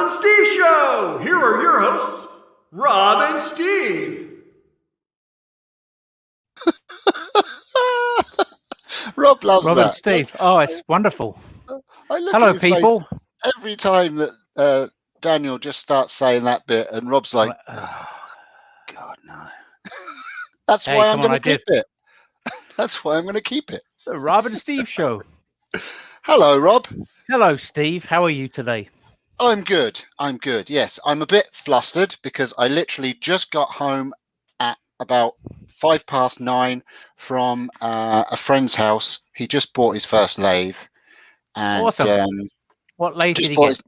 and Steve Show. Here are your hosts, Rob and Steve. Rob loves Rob that. and Steve. Oh, it's wonderful. I look Hello, at his people. face every time that Daniel just starts saying that bit, and Rob's like, "Oh, God, no." That's Hey, why I'm come on, going to I keep it. That's why I'm going to keep it. The Rob and Steve Show. Hello, Rob. Hello, Steve. How are you today? I'm good. I'm good. Yes, I'm a bit flustered because I literally just got home at about 9:05 from a friend's house. He just bought his first lathe, and Awesome. What lathe did just he bought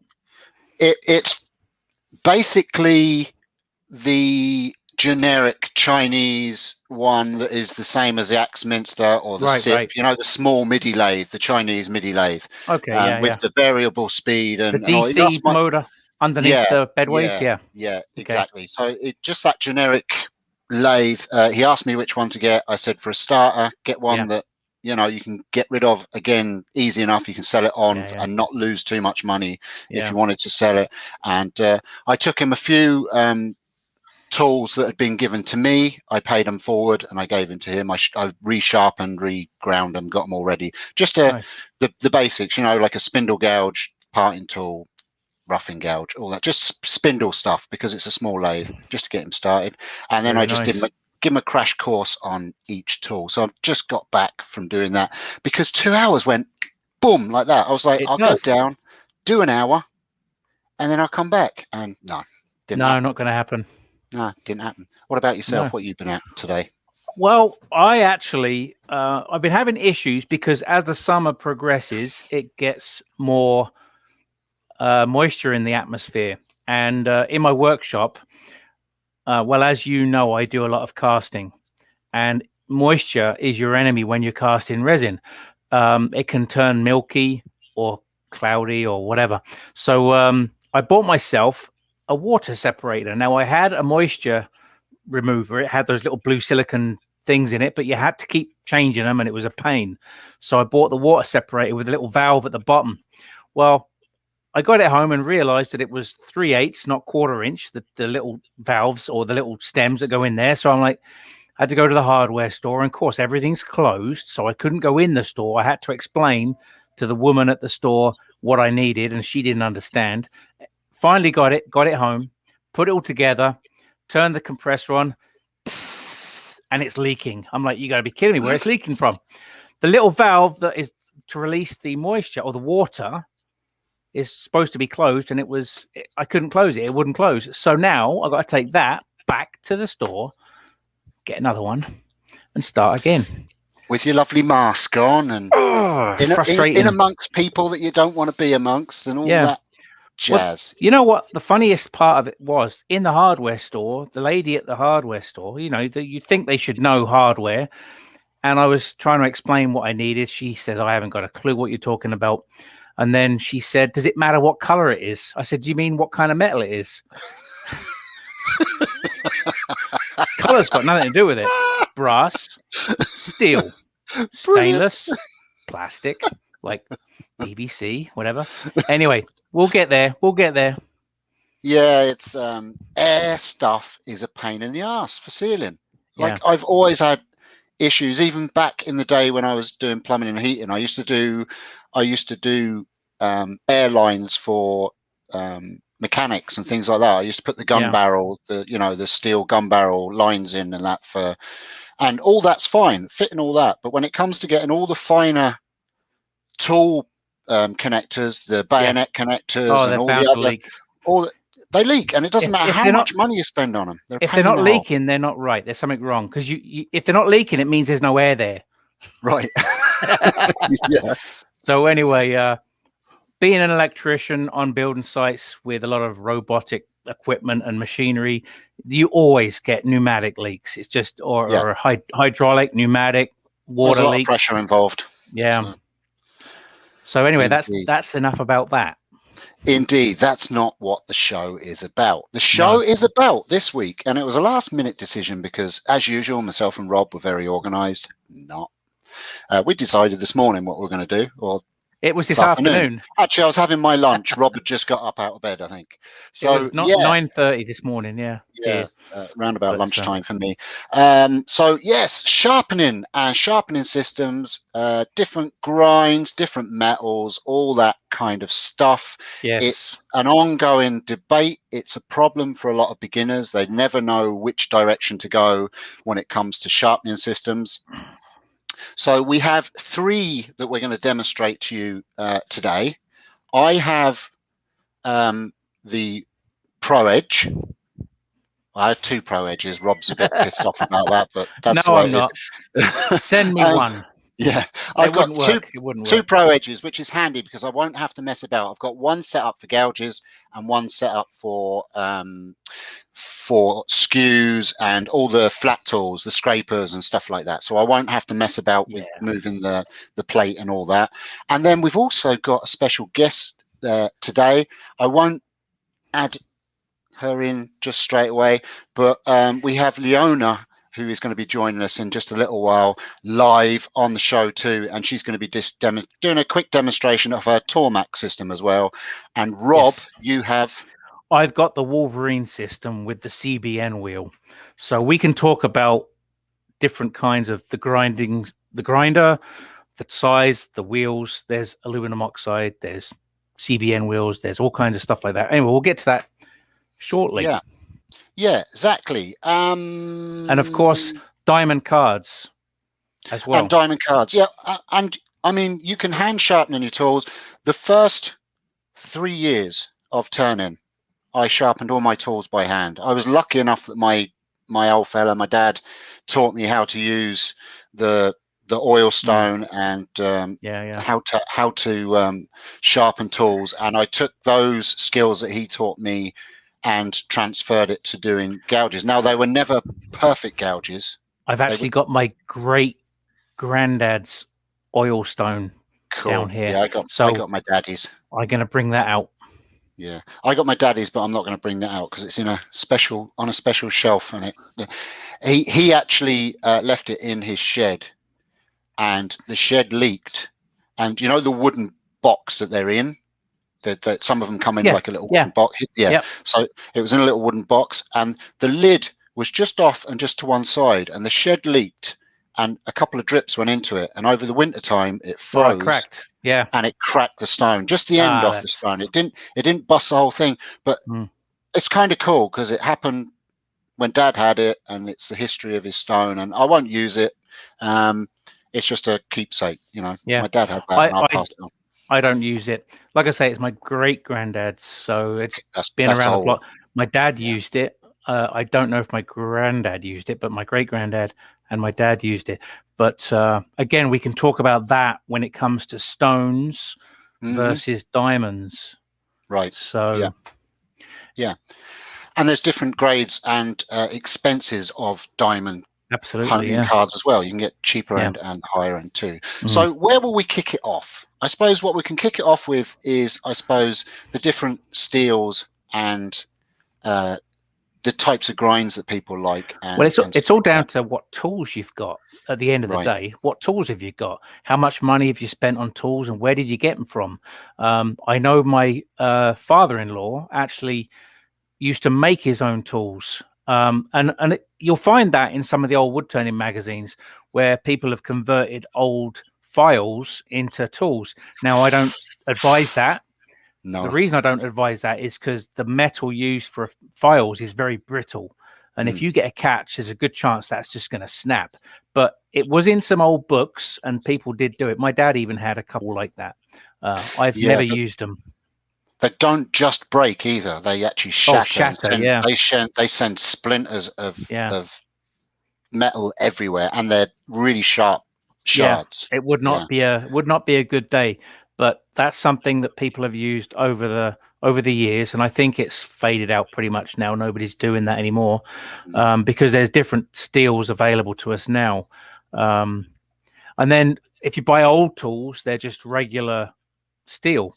get? it's basically the generic Chinese one that is the same as the Axminster or the SIP, Right. you know, the small MIDI lathe, the Chinese MIDI lathe, Okay, with the variable speed the and all. DC motor underneath the bedways. Yeah, Okay. exactly. So it just that generic lathe. He asked me which one to get. I said, for a starter, get one that you can get rid of again easy enough. You can sell it on and not lose too much money if you wanted to sell it. And I took him a few tools that had been given to me. I paid them forward and I gave them to him. I resharpened, reground them, got them all ready. Just the basics, like a spindle gouge, parting tool, roughing gouge, all that, just spindle stuff, because it's a small lathe, just to get him started. And then I just give him a crash course on each tool. So I've just got back from doing that because 2 hours went boom like that. I was like, I'll go down, do an hour, and then I'll come back. And no, not going to happen. No, didn't happen. What about yourself? What you've been at today? Well, I actually, I've been having issues because as the summer progresses, it gets more moisture in the atmosphere. And in my workshop, well, as you know, I do a lot of casting, and moisture is your enemy when you're casting resin. It can turn milky or cloudy or whatever. So I bought myself a water separator. Now, I had a moisture remover. It had those little blue silicone things in it, but you had to keep changing them, and it was a pain. So I bought the water separator with a little valve at the bottom. Well, I got it home and realized that it was 3/8, not 1/4 inch, the little valves or the little stems that go in there. So I'm like, I had to go to the hardware store, and of course everything's closed, so I couldn't go in the store. I had to explain to the woman at the store what I needed, and she didn't understand. Finally got it home, put it all together, turned the compressor on, and it's leaking. I'm like, you got to be kidding me, where it's leaking from? The little valve that is to release the moisture or the water is supposed to be closed, and I couldn't close it. It wouldn't close. So now I've got to take that back to the store, get another one, and start again. With your lovely mask on and frustrating. In amongst people that you don't want to be amongst and all that jazz. Well, you know what? The funniest part of it was in the hardware store, the lady at the hardware store, you'd think they should know hardware. And I was trying to explain what I needed. She says, I haven't got a clue what you're talking about. And then she said, does it matter what color it is? I said, do you mean what kind of metal it is? Color's got nothing to do with it. Brass, steel, stainless, plastic, like PVC, whatever. Anyway, we'll get there. Yeah, it's air stuff is a pain in the ass for sealing. Like I've always had issues, even back in the day when I was doing plumbing and heating. I used to do airlines for mechanics and things like that. I used to put the gun barrel, the steel gun barrel lines in and that and all that's fine, fitting all that. But when it comes to getting all the finer tool connectors, the bayonet connectors, and all the other, they leak, and it doesn't matter how much money you spend on them. If they're not leaking, they're not right. There's something wrong, because if they're not leaking, it means there's no air there. Right. Yeah. So anyway, being an electrician on building sites with a lot of robotic equipment and machinery, you always get pneumatic leaks. It's just or hydraulic, pneumatic, water There's a lot leaks. of pressure involved. Yeah. So anyway, that's enough about that. Indeed, that's not what the show is about. The show is about this week, and it was a last-minute decision because, as usual, myself and Rob were very organised. We decided this morning what we're going to do, or It was this afternoon. Actually, I was having my lunch. Rob had just got up out of bed, I think. So it was not 9:30 this morning. Yeah, around about lunchtime for me. So yes, sharpening and sharpening systems, different grinds, different metals, all that kind of stuff. Yes. It's an ongoing debate. It's a problem for a lot of beginners. They never know which direction to go when it comes to sharpening systems. So we have 3 that we're going to demonstrate to you today. I have the Pro Edge. I had 2 Pro Edges. Rob's a bit pissed off about that, but that's no, the way I'm not. Send me one. Yeah, I've got two work. Pro Edges, which is handy because I won't have to mess about. I've got one set up for gouges and one set up for skews and all the flat tools, the scrapers and stuff like that. So I won't have to mess about with moving the plate and all that. And then we've also got a special guest today. I won't add her in just straight away, but we have Leona, who is going to be joining us in just a little while live on the show too, and she's going to be doing a quick demonstration of her Tormac system as well. And Rob, I've got the Wolverine system with the CBN wheel, so we can talk about different kinds of the grinder, the size, the wheels. There's aluminum oxide, there's CBN wheels, there's all kinds of stuff like that. Anyway, we'll get to that shortly. Yeah, exactly. And of course, diamond cards as well. And diamond cards, and I mean, you can hand sharpen your tools. The first 3 years of turning, I sharpened all my tools by hand. I was lucky enough that my old fella, my dad, taught me how to use the oil stone and how to sharpen tools, and I took those skills that he taught me and transferred it to doing gouges. Now, they were never perfect gouges. I've actually got my great granddad's oil stone down here. Yeah, I got my daddy's. I'm going to bring that out. Yeah, I got my daddy's, but I'm not going to bring that out because it's on a special shelf, and he actually left it in his shed, and the shed leaked, and you know the wooden box that they're in. That some of them come in like a little wooden box. So it was in a little wooden box, and the lid was just off and just to one side, and the shed leaked, and a couple of drips went into it, and over the winter time it froze. It cracked. And it cracked the stone, just the end off the stone. It didn't bust the whole thing, but it's kind of cool because it happened when Dad had it, and it's the history of his stone, and I won't use it. It's just a keepsake, you know. My dad had that, and I'll pass it on. I don't use it. Like I say, it's my great granddad's, so it's been around the block. My dad used it. I don't know if my granddad used it, but my great granddad and my dad used it. But again, we can talk about that when it comes to stones versus diamonds. Right. So yeah. And there's different grades and expenses of diamond. Absolutely, cards as well. You can get cheaper end and higher end too. So where will we kick it off? I suppose what we can kick it off with is, the different steels and the types of grinds that people like. And, well, it's all down to what tools you've got at the end of the day. What tools have you got? How much money have you spent on tools, and where did you get them from? I know my father-in-law actually used to make his own tools. You'll find that in some of the old wood turning magazines where people have converted old files into tools. Now, I don't advise that. No. The reason I don't advise that is because the metal used for files is very brittle. And if you get a catch, there's a good chance that's just going to snap. But it was in some old books and people did do it. My dad even had a couple like that. I've never used them. They don't just break either. They actually shatter. They send splinters of metal everywhere, and they're really sharp shards. It would not be a good day, but that's something that people have used over the years, and I think it's faded out pretty much now. Nobody's doing that anymore because there's different steels available to us now. And then if you buy old tools, they're just regular steel,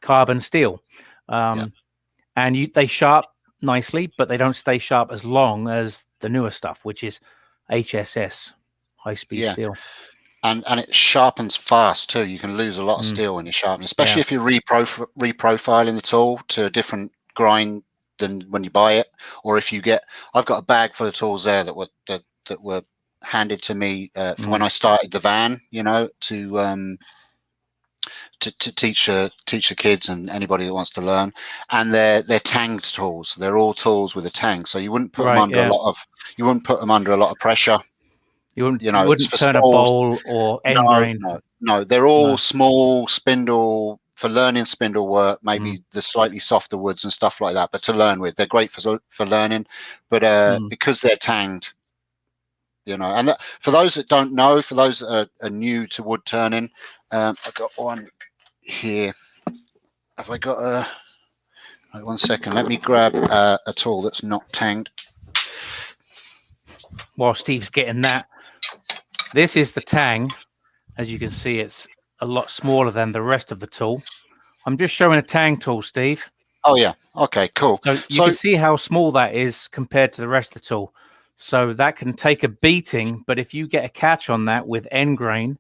carbon steel, and they sharp nicely, but they don't stay sharp as long as the newer stuff, which is HSS, high speed steel. and it sharpens fast too. You can lose a lot of steel when you sharpen, especially if you're reprofiling the tool to a different grind than when you buy it, or if you get. I've got a bag full of tools there that were handed to me for when I started the van. You know, to teach the kids and anybody that wants to learn, and they're tanged tools. They're all tools with a tang, so you wouldn't put them under a lot of pressure. You You know, it's wouldn't for turn a small. bowl or end grain. No. They're all small spindle for learning spindle work. Maybe the slightly softer woods and stuff like that, but to learn with, they're great for learning. But because they're tanged, you know. And for those that don't know, for those that are new to wood turning, I've got one here. Have I got a? Wait 1 second. Let me grab a tool that's not tanged. While Steve's getting that, this is the tang. As you can see, it's a lot smaller than the rest of the tool. I'm just showing a tang tool, Steve. Oh yeah. Okay. Cool. So you can see how small that is compared to the rest of the tool. So that can take a beating, but if you get a catch on that with end grain,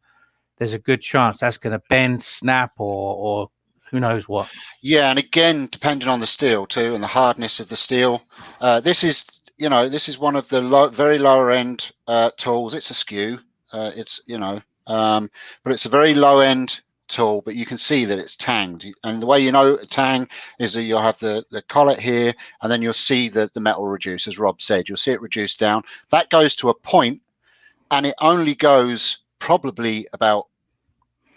there's a good chance that's going to bend, snap, or who knows what. Yeah, and again, depending on the steel too and the hardness of the steel. This is one of the very lower end tools. It's a skew. But it's a very low end tool. But you can see that it's tanged, and the way you know a tang is that you'll have the collet here, and then you'll see the metal reduce, as Rob said. You'll see it reduce down. That goes to a point, and it only goes probably about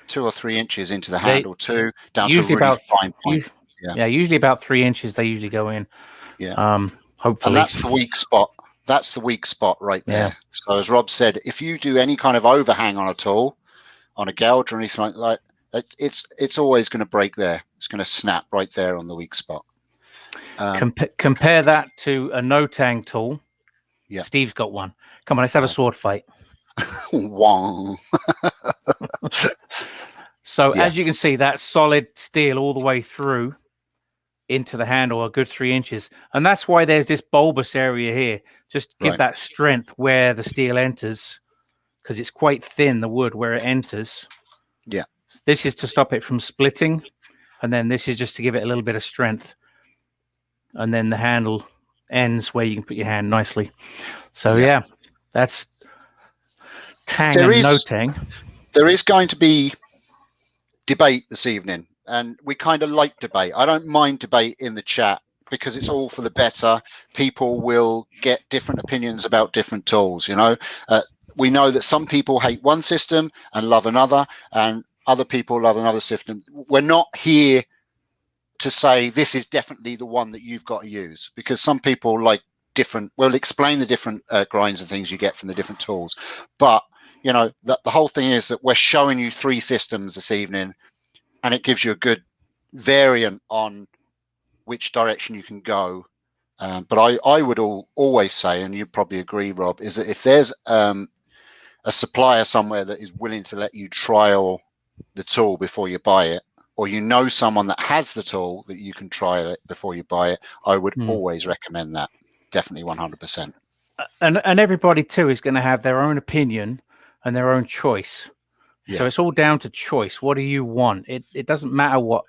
2 or 3 inches into the handle too, down to a really fine point. Usually about 3 inches they usually go in. Hopefully. And that's the weak spot. That's the weak spot right there. So as Rob said, if you do any kind of overhang on a tool, on a gouge or anything like that, it's always going to break there. It's going to snap right there on the weak spot. Compare that to a no tang tool. Yeah. Steve's got one. Come on, let's have a sword fight. Wong. So as you can see, that's solid steel all the way through into the handle, a good 3 inches. And that's why there's this bulbous area here. Just give that strength where the steel enters, because it's quite thin, the wood, where it enters. Yeah. This is to stop it from splitting. And then this is just to give it a little bit of strength. And then the handle ends where you can put your hand nicely. So yeah that's tang and no tang. There is going to be debate this evening, and we kind of like debate. I don't mind debate in the chat because it's all for the better. People will get different opinions about different tools. You know, we know that some people hate one system and love another, and other people love another system. We're not here to say this is definitely the one that you've got to use, because some people like different. We'll explain the different grinds and things you get from the different tools, but you know, the whole thing is that we're showing you 3 systems this evening, and it gives you a good variant on which direction you can go. But I would always say, and you probably agree, Rob, is that if there's a supplier somewhere that is willing to let you trial the tool before you buy it, or you know someone that has the tool that you can trial it before you buy it, I would always recommend that. Definitely 100%. And everybody too is going to have their own opinion and their own choice. So it's all down to choice. What do you want? It doesn't matter what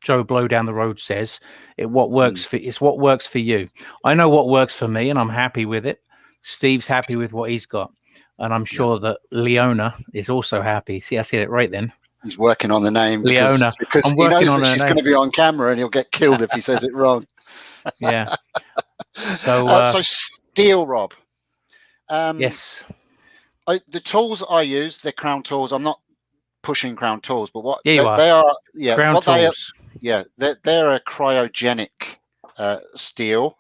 Joe Blow down the road says. It's what works for you. I know what works for me, and I'm happy with it. Steve's happy with what he's got, and I'm sure that Leona is also happy. See, I said it right then. He's working on the name Leona, because he knows that she's going to be on camera, and he'll get killed if he says it wrong. Yeah. So steel, Rob. Yes. The tools I use, they're Crown tools. I'm not pushing Crown tools, but what they are. Crown tools. They're a cryogenic steel,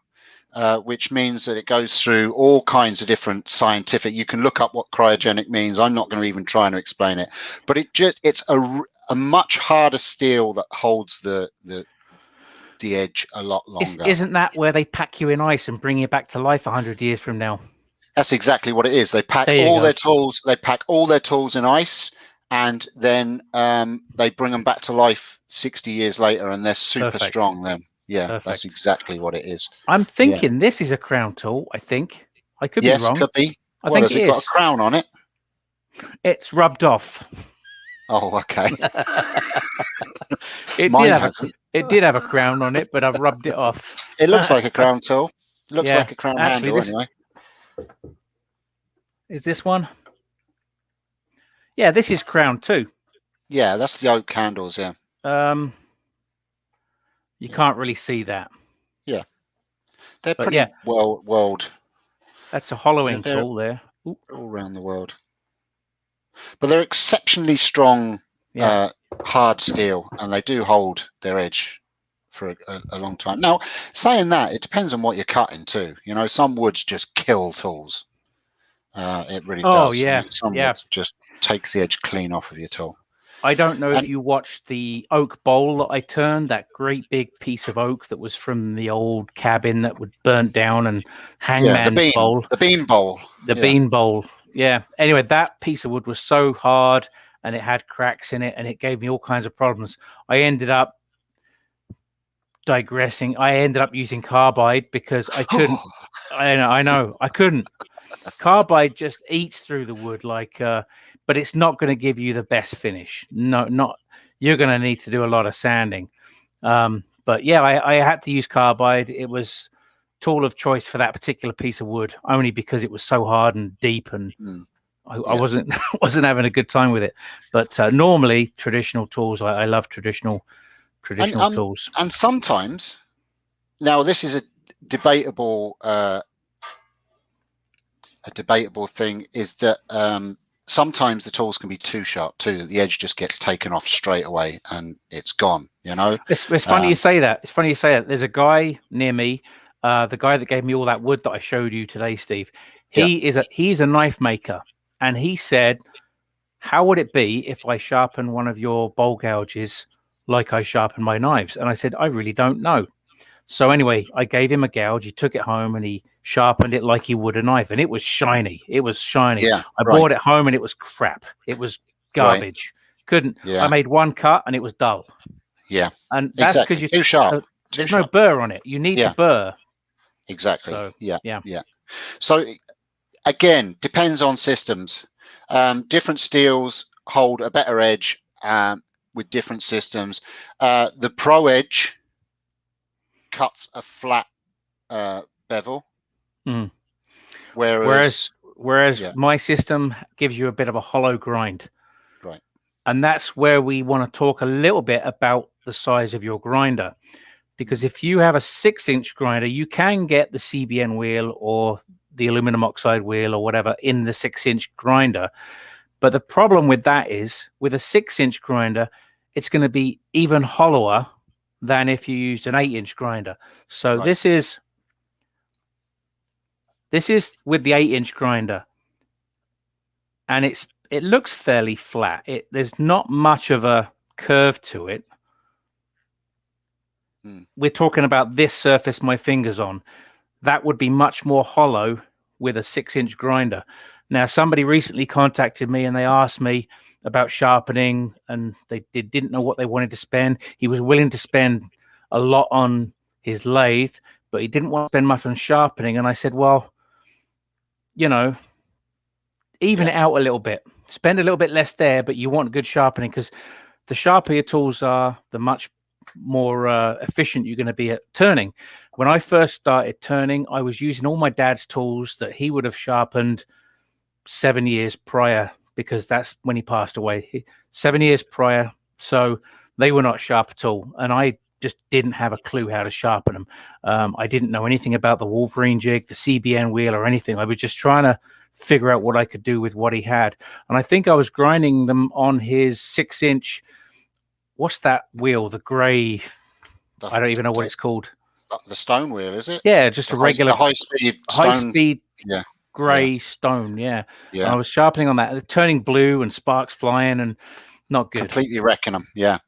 which means that it goes through all kinds of different scientific. You can look up what cryogenic means. I'm not going to even try and explain it, but it's a much harder steel that holds the edge a lot longer. Isn't that where they pack you in ice and bring you back to life 100 years from now? That's exactly what it is. They pack all their tools. They pack all their tools in ice, and then they bring them back to life 60 years later, and they're super strong. Then, that's exactly what it is. I'm thinking this is a Crown tool. I think I could be wrong. Could be. I think it got a crown on it. It's rubbed off. Oh, okay. It Mine did have hasn't. it did have a crown on it, but I've rubbed it off. It looks like a crown tool. It looks Yeah, like a crown actually, handle anyway. Is this one? Yeah, this is crown too. Yeah, that's the oak handles. Yeah. You can't really see that. Yeah, they're But pretty world. That's a hollowing They're tool there. Ooh. all around the world, but they're exceptionally strong, hard steel, and they do hold their edge for a long time. Now, saying that, it depends on what you're cutting too. You know, some woods just kill tools. It really does. Oh yeah, some woods just takes the edge clean off of your tool. I don't know if you watched the oak bowl that I turned, that great big piece of oak that was from the old cabin that would burnt down, and Hangman's bowl. The bean bowl. The bean bowl. Yeah. Anyway, that piece of wood was so hard and it had cracks in it and it gave me all kinds of problems. I ended up digressing. I ended up using carbide because I couldn't. I know. I couldn't. Carbide just eats through the wood but it's not going to give you the best finish. No, not. You're going to need to do a lot of sanding. But yeah, I had to use carbide. It was tool of choice for that particular piece of wood, only because it was so hard and deep, and I wasn't wasn't having a good time with it. But normally, traditional tools. I love traditional tools. And sometimes, now this is a debatable thing, is that sometimes the tools can be too sharp too, that the edge just gets taken off straight away and it's gone. You know, it's funny you say that. It's funny you say that. There's a guy near me, the guy that gave me all that wood that I showed you today, Steve. He's a knife maker, and he said, "How would it be if I sharpen one of your bowl gouges like I sharpen my knives?" And I said, "I really don't know." So anyway, I gave him a gouge. He took it home and he sharpened it like he would a knife, and it was shiny. It was shiny. Yeah, I brought it home and it was crap. It was garbage. Couldn't. I made one cut and it was dull. Yeah, and that's because you're too sharp. There's no burr on it. You need the burr. Exactly. So, yeah. So again, depends on systems. Different steels hold a better edge with different systems. The Pro Edge cuts a flat bevel, whereas my system gives you a bit of a hollow grind. Right. And that's where we want to talk a little bit about the size of your grinder. Because if you have a 6-inch grinder, you can get the CBN wheel or the aluminum oxide wheel or whatever in the 6-inch grinder. But the problem with that is, with a 6-inch grinder, it's going to be even hollower than if you used an 8-inch grinder. So this is with the 8-inch grinder, and it looks fairly flat. There's not much of a curve to it. We're talking about this surface my finger's on. That would be much more hollow with a 6-inch grinder. Now, somebody recently contacted me and they asked me about sharpening, and they didn't know what they wanted to spend. He was willing to spend a lot on his lathe, but he didn't want to spend much on sharpening. And I said, well, you know, even it out a little bit. Spend a little bit less there, but you want good sharpening, because the sharper your tools are, the much more efficient you're going to be at turning. When I first started turning, I was using all my dad's tools that he would have sharpened 7 years prior, because that's when he passed away. 7 years prior. So they were not sharp at all. And I just didn't have a clue how to sharpen them. I didn't know anything about the Wolverine jig, the CBN wheel, or anything. I was just trying to figure out what I could do with what he had. And I think I was grinding them on his 6-inch. What's that wheel? The gray. I don't even know what it's called. The stone wheel, is it? Yeah, just a regular high speed gray stone. Yeah. And I was sharpening on that, turning blue and sparks flying, and not good. Completely wrecking them. Yeah,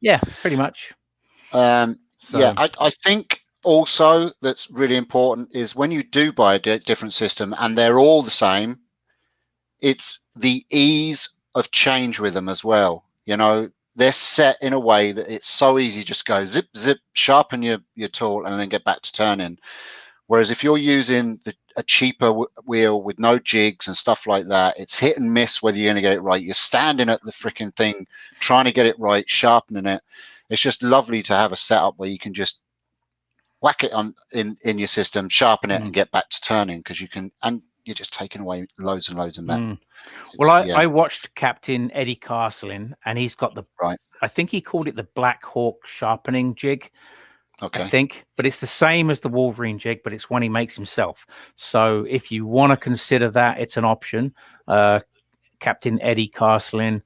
pretty much. I think also that's really important is when you do buy a different system and they're all the same, it's the ease of change with them as well. You know, they're set in a way that it's so easy, just go zip, zip, sharpen your tool and then get back to turning. Whereas if you're using a cheaper wheel with no jigs and stuff like that, it's hit and miss whether you're going to get it right. You're standing at the freaking thing, trying to get it right, sharpening it. It's just lovely to have a setup where you can just whack it on in your system, sharpen it, and get back to turning, because you can, and you're just taking away loads and loads of metal. Well, I watched Captain Eddie Castling, and he's got the I think he called it the Black Hawk sharpening jig. Okay. I think, but it's the same as the Wolverine jig, but it's one he makes himself. So if you want to consider that, it's an option. Captain Eddie Castling,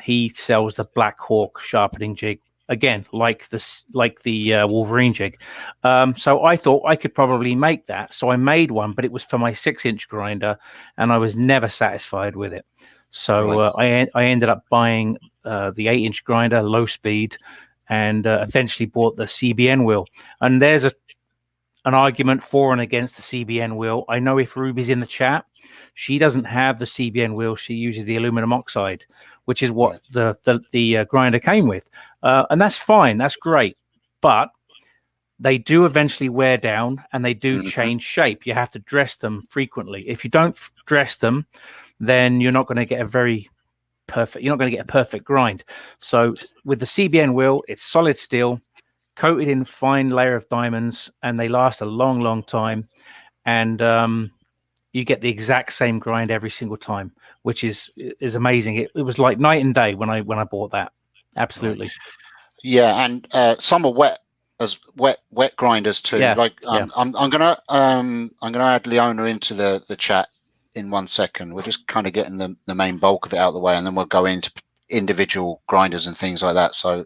he sells the Black Hawk sharpening jig. Again, like the Wolverine jig. So I thought I could probably make that. So I made one, but it was for my 6-inch grinder, and I was never satisfied with it. So I ended up buying the 8-inch grinder, low speed, and eventually bought the CBN wheel. And there's an argument for and against the CBN wheel. I know if Ruby's in the chat, she doesn't have the CBN wheel. She uses the aluminum oxide, which is what the grinder came with. And that's fine. That's great. But they do eventually wear down, and they do change shape. You have to dress them frequently. If you don't dress them, then you're not going to get you're not going to get a perfect grind. So with the CBN wheel, it's solid steel, coated in fine layer of diamonds, and they last a long, long time. And you get the exact same grind every single time, which is amazing. It was like night and day when I bought that. Absolutely. Yeah, and some are wet grinders too. Yeah. I'm gonna add Leona into the chat in 1 second. We're just kind of getting the main bulk of it out of the way, and then we'll go into individual grinders and things like that. So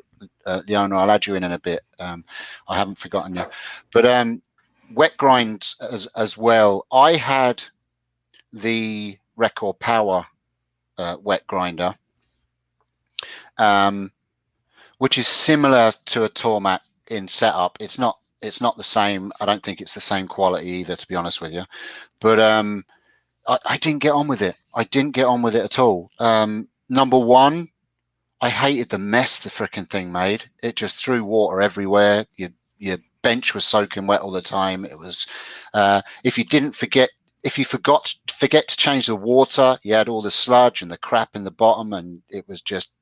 Leona, I'll add you in a bit. I haven't forgotten you, but wet grinds as well. I had the Record Power wet grinder, which is similar to a Tormac in setup. It's not the same. I don't think it's the same quality either, to be honest with you. But I didn't get on with it. I didn't get on with it at all. Number one, I hated the mess the freaking thing made. It just threw water everywhere. Your bench was soaking wet all the time. It was if you forgot to change the water, you had all the sludge and the crap in the bottom, and it was just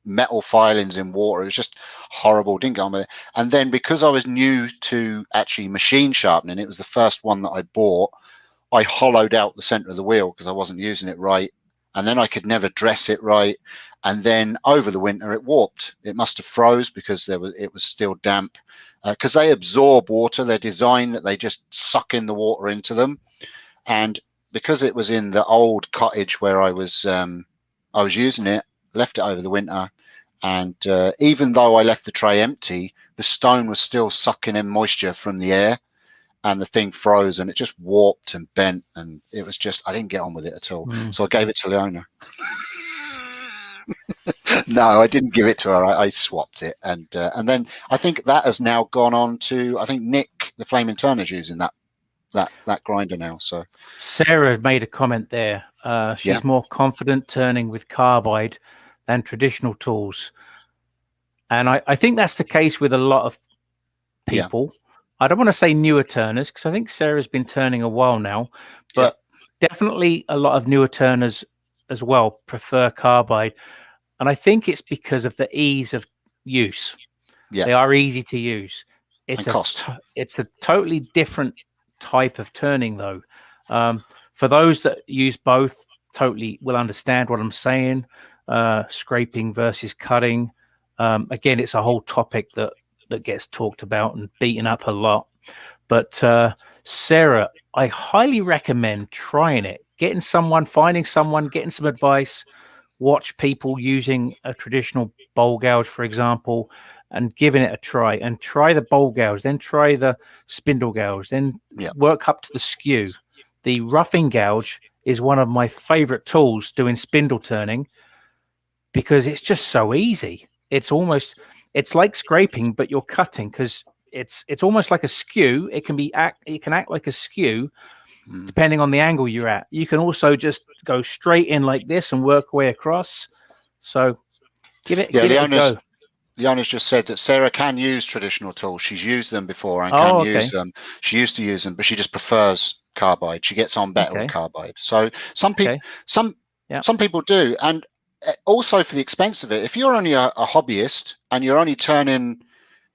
metal filings in water. It was just horrible. Didn't get on with it. And then because I was new to actually machine sharpening, it was the first one that I bought. I hollowed out the center of the wheel because I wasn't using it right, and then I could never dress it right. And then over the winter it warped. It must have froze because it was still damp, because they absorb water. They're designed that they just suck in the water into them. And because it was in the old cottage where I was using it, left it over the winter, and even though I left the tray empty, the stone was still sucking in moisture from the air, and the thing froze, and it just warped and bent, and it was just, I didn't get on with it at all. So I gave it to Leona. No, I didn't give it to her. I swapped it, and then I think that has now gone on to, I think Nick, the Flaming Turner's using that grinder now. So Sarah made a comment there. She's more confident turning with carbide than traditional tools, and I think that's the case with a lot of people. I don't want to say newer turners, because I think Sarah's been turning a while now, but definitely a lot of newer turners as well prefer carbide. And I think it's because of the ease of use. They are easy to use. It's a totally different type of turning, though. For those that use both, totally will understand what I'm saying. Scraping versus cutting. Again, it's a whole topic that gets talked about and beaten up a lot. But Sarah, I highly recommend trying it, finding someone, getting some advice, watch people using a traditional bowl gouge, for example, and giving it a try, and try the bowl gouge, then try the spindle gouge, then work up to the skew. The roughing gouge is one of my favorite tools doing spindle turning, because it's just so easy. It's like scraping, but you're cutting, because it's almost like a skew. It can act like a skew depending on the angle you're at. You can also just go straight in like this and work way across. So give it a go. Leona's just said that Sarah can use traditional tools. She's used them before and Oh, can use them. She used to use them, but she just prefers carbide. She gets on better with carbide. So some people, some people do, and also for the expense of it. If you're only a hobbyist and you're only turning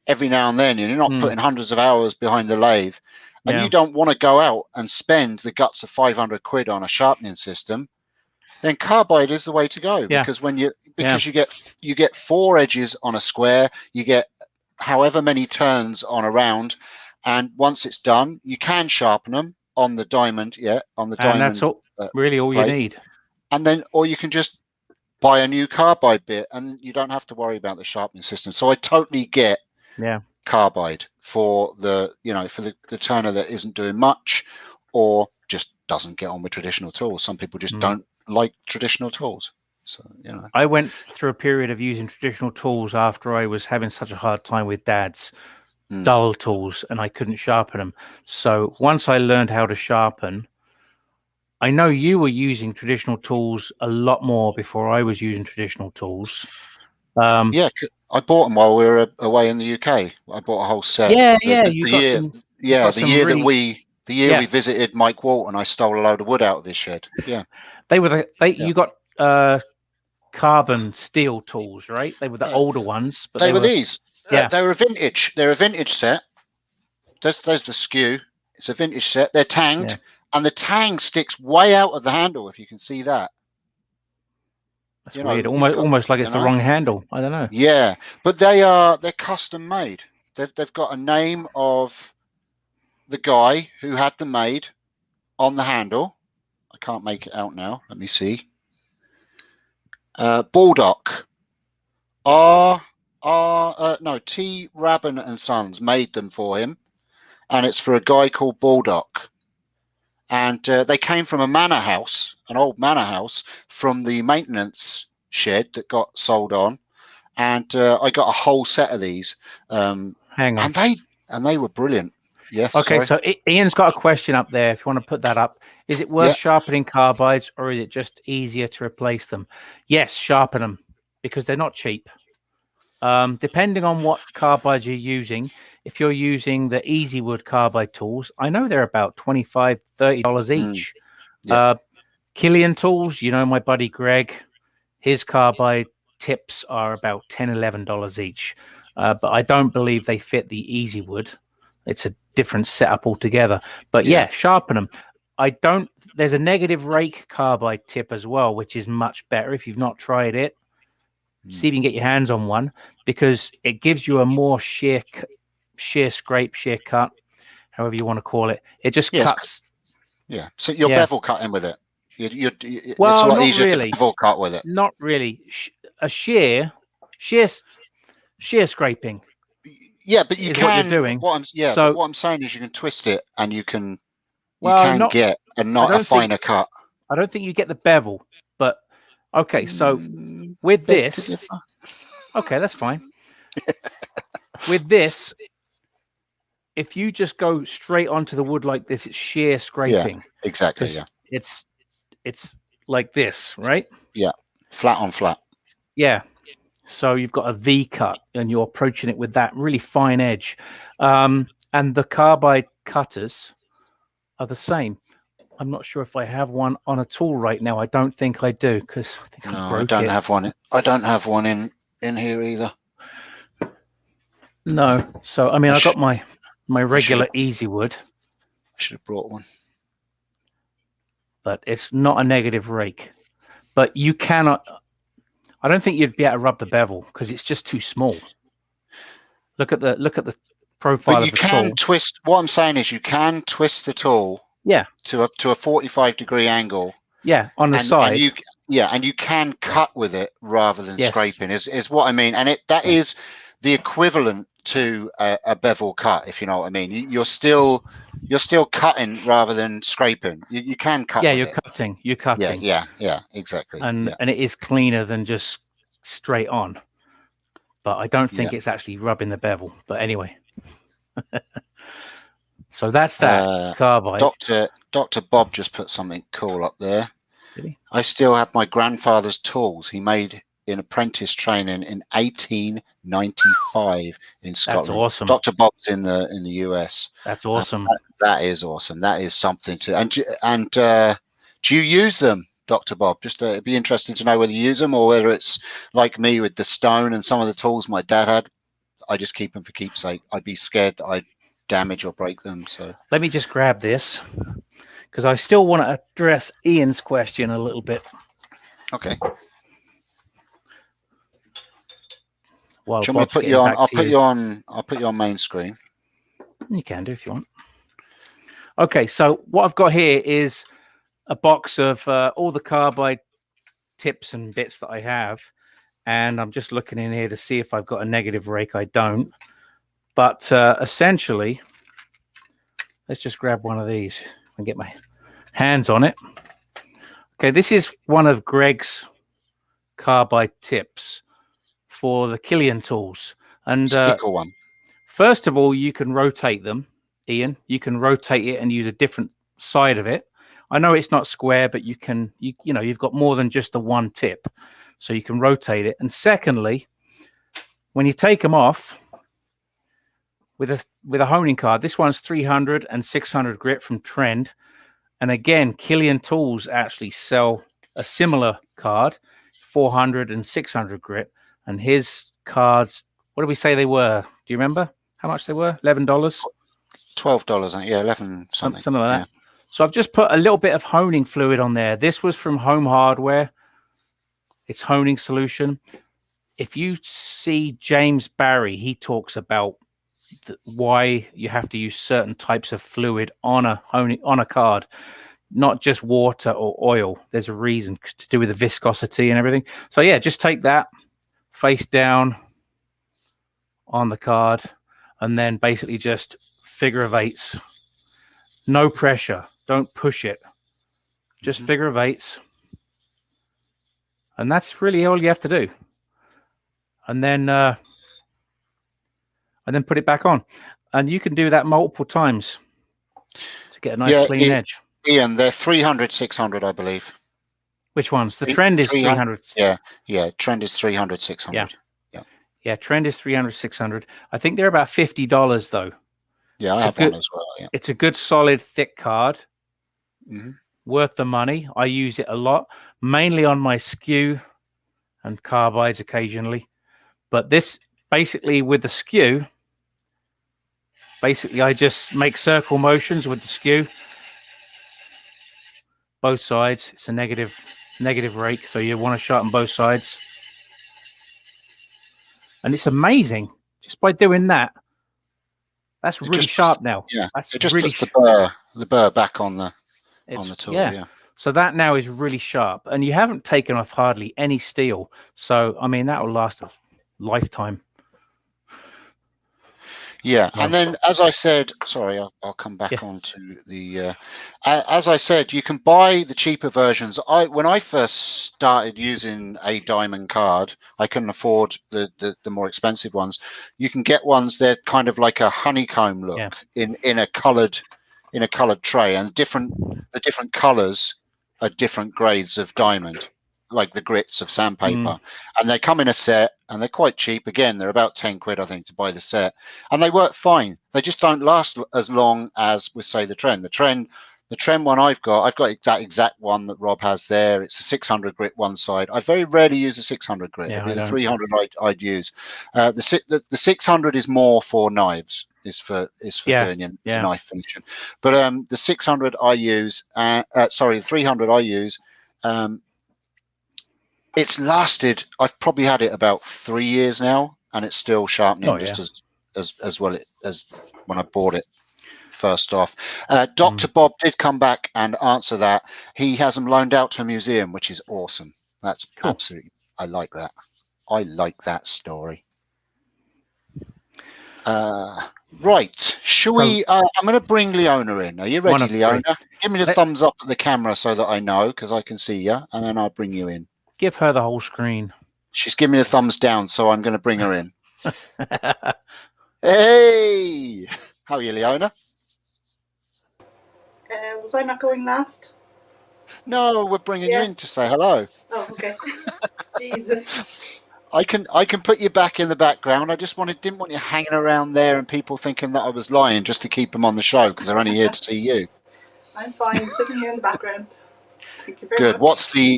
every now and then, and you're not putting hundreds of hours behind the lathe, and you don't want to go out and spend the guts of 500 quid on a sharpening system, then carbide is the way to go. Because when you get 4 edges on a square, you get however many turns on a round, and once it's done, you can sharpen them on the diamond, on the diamond. And that's all, really all plate. you need. And then, or you can just buy a new carbide bit, and you don't have to worry about the sharpening system. So I totally get carbide for the the turner that isn't doing much or just doesn't get on with traditional tools. Some people just don't like traditional tools. So I went through a period of using traditional tools after I was having such a hard time with Dad's dull tools, and I couldn't sharpen them. So once I learned how to sharpen, I know you were using traditional tools a lot more before I was using traditional tools. I bought them while we were away in the UK. I bought a whole set. The year we visited Mike Walton, I stole a load of wood out of his shed. Yeah, you got carbon steel tools, right? They were the older ones, but they were these. They were vintage. They're a vintage set. There's the skew. It's a vintage set. They're tanged, and the tang sticks way out of the handle. If you can see that. That's weird. Almost like it's the wrong handle. I don't know. Yeah, but they're custom made. They've got a name of the guy who had them made on the handle. I can't make it out now. Let me see. Baldock. T. Rabin and Sons made them for him, and it's for a guy called Baldock. And they came from a manor house, an old manor house, from the maintenance shed that got sold on. And I got a whole set of these. Hang on. And they were brilliant. Yes. Okay, so Ian's got a question up there. If you want to put that up, is it worth sharpening carbides, or is it just easier to replace them? Yes, sharpen them, because they're not cheap. Depending on what carbides you're using, if you're using the Easy Wood carbide tools, I know they're about $25, $30 each. Killian tools, my buddy Greg, his carbide tips are about $10, $11 each. But I don't believe they fit the Easy Wood. It's a different setup altogether. But sharpen them. There's a negative rake carbide tip as well, which is much better if you've not tried it. See if you can get your hands on one, because it gives you a more sheer scrape, sheer cut, however you want to call it. It just cuts. Yeah. So you're bevel cutting with it. It's a lot easier to bevel cut with it. Not really. A sheer scraping. Yeah, but you can. What you're doing. What I'm saying is you can twist it, and you can get a finer cut. I don't think you get the bevel, but okay. So with this, okay, that's fine. With this, if you just go straight onto the wood like this, it's sheer scraping. Yeah, exactly. Yeah, it's like this, right? Yeah, flat on flat. Yeah. So you've got a V cut, and you're approaching it with that really fine edge. And the carbide cutters are the same. I'm not sure if I have one on a tool right now. I don't think I do, because I think I don't have one. I don't have one in here either. No. So I mean, I got my regular Easy Wood. I should have brought one. But it's not a negative rake. But you cannot. I don't think you'd be able to rub the bevel, because it's just too small. Look at the profile of the tool. But you can twist. What I'm saying is, you can twist the tool. Yeah. To a 45-degree angle. Yeah, on the side. And you can cut with it rather than scraping. Is what I mean. And that is the equivalent to a bevel cut, if you know what I mean. You're still cutting rather than scraping. You can cut. Yeah, with you're it. cutting. You're cutting. Yeah, exactly. And it is cleaner than just straight on. But I don't think it's actually rubbing the bevel. But anyway. So that's that carbide. Dr. Bob just put something cool up there. Did he? I still have my grandfather's tools. He made in apprentice training in 1895 in Scotland. That's awesome. Dr. Bob's in the US. That's awesome. That is awesome. That is something to. And do you use them, Dr. Bob? Just it'd be interesting to know whether you use them or whether it's like me with the stone and some of the tools my dad had. I just keep them for keepsake. I'd be scared that I'd damage or break them. So let me just grab this because I still want to address Ian's question a little bit. Okay. While Do you want me to put you on? I'll put you on. I'll put you on main screen. You can do if you want. Okay, so what I've got here is a box of all the carbide tips and bits that I have, and I'm just looking in here to see if I've got a negative rake. I don't, but essentially, let's just grab one of these and get my hands on it. Okay, this is one of Greg's carbide tips for the Killian tools, and Cool one. First of all, you can rotate them, Ian. You can rotate it and use a different side of it. I know it's not square, but you can, you know, you've got more than just the one tip, so you can rotate it. And secondly, when you take them off with a honing card, this one's 300 and 600 grit from Trend. And again, Killian Tools actually sell a similar card, 400 and 600 grit. And his cards, what did we say they were? Do you remember how much they were? $11? $12, yeah, 11 something. Something like that. So I've just put a little bit of honing fluid on there. This was from Home Hardware. It's honing solution. If you see James Barry, he talks about why you have to use certain types of fluid on a card, not just water or oil. There's a reason to do with the viscosity and everything. So yeah, just take that face down on the card and then basically just figure of eights. No pressure. Don't push it. Just figure of eights. And that's really all you have to do. And then put it back on. And you can do that multiple times to get a nice clean edge. Ian, they're 300, 600, I believe. Which ones? The Trend is 300. Yeah. Trend is 300, 600. Yeah, Trend is 300, 600. I think they're about $50 though. Yeah, I have one as well. Yeah. It's a good, solid, thick card. Worth the money. I use it a lot, mainly on my skew and carbides occasionally. But this, basically with the skew, I just make circle motions with the skew. Both sides. It's a negative rake, so you want to sharpen both sides. And it's amazing. Just by doing that, that's really sharp now. Yeah, that's it just really puts the burr back on the tool. Yeah. So that now is really sharp, and you haven't taken off hardly any steel. So I mean, that will last a lifetime. Yeah, and then as I said, sorry, I'll come back on to the. As I said, you can buy the cheaper versions. When I first started using a diamond card, I couldn't afford the more expensive ones. You can get ones that kind of like a honeycomb look in a coloured tray, and the different colours are different grades of diamond, like the grits of sandpaper, and they come in a set, and they're quite cheap. Again, they're about 10 quid, I think, to buy the set, and they work fine. They just don't last as long as, with say, the Trend. The Trend one I've got that exact one that Rob has there. It's a 600 grit one side. I very rarely use a 600 grit. It'd be the 300 I'd use. The 600 is more for knives. Is for doing your knife finishing. But the 600 I use, the 300 I use. It's lasted. I've probably had it about 3 years now, and it's still sharpening as well as when I bought it first off. Dr. Bob did come back and answer that. He has them loaned out to a museum, which is awesome. That's cool. Absolutely. I like that. I like that story. Right. Shall we? I'm going to bring Leona in. Are you ready, Leona? Give me the thumbs up at the camera so that I know, because I can see you, and then I'll bring you in. Give her the whole screen. She's giving me the thumbs down, so I'm going to bring her in. Hey! How are you, Leona? Was I not going last? No, we're bringing you in to say hello. Oh, okay. Jesus. I can put you back in the background. I just didn't want you hanging around there and people thinking that I was lying just to keep them on the show because they're only here to see you. I'm fine sitting here in the background. Thank you very Good. much.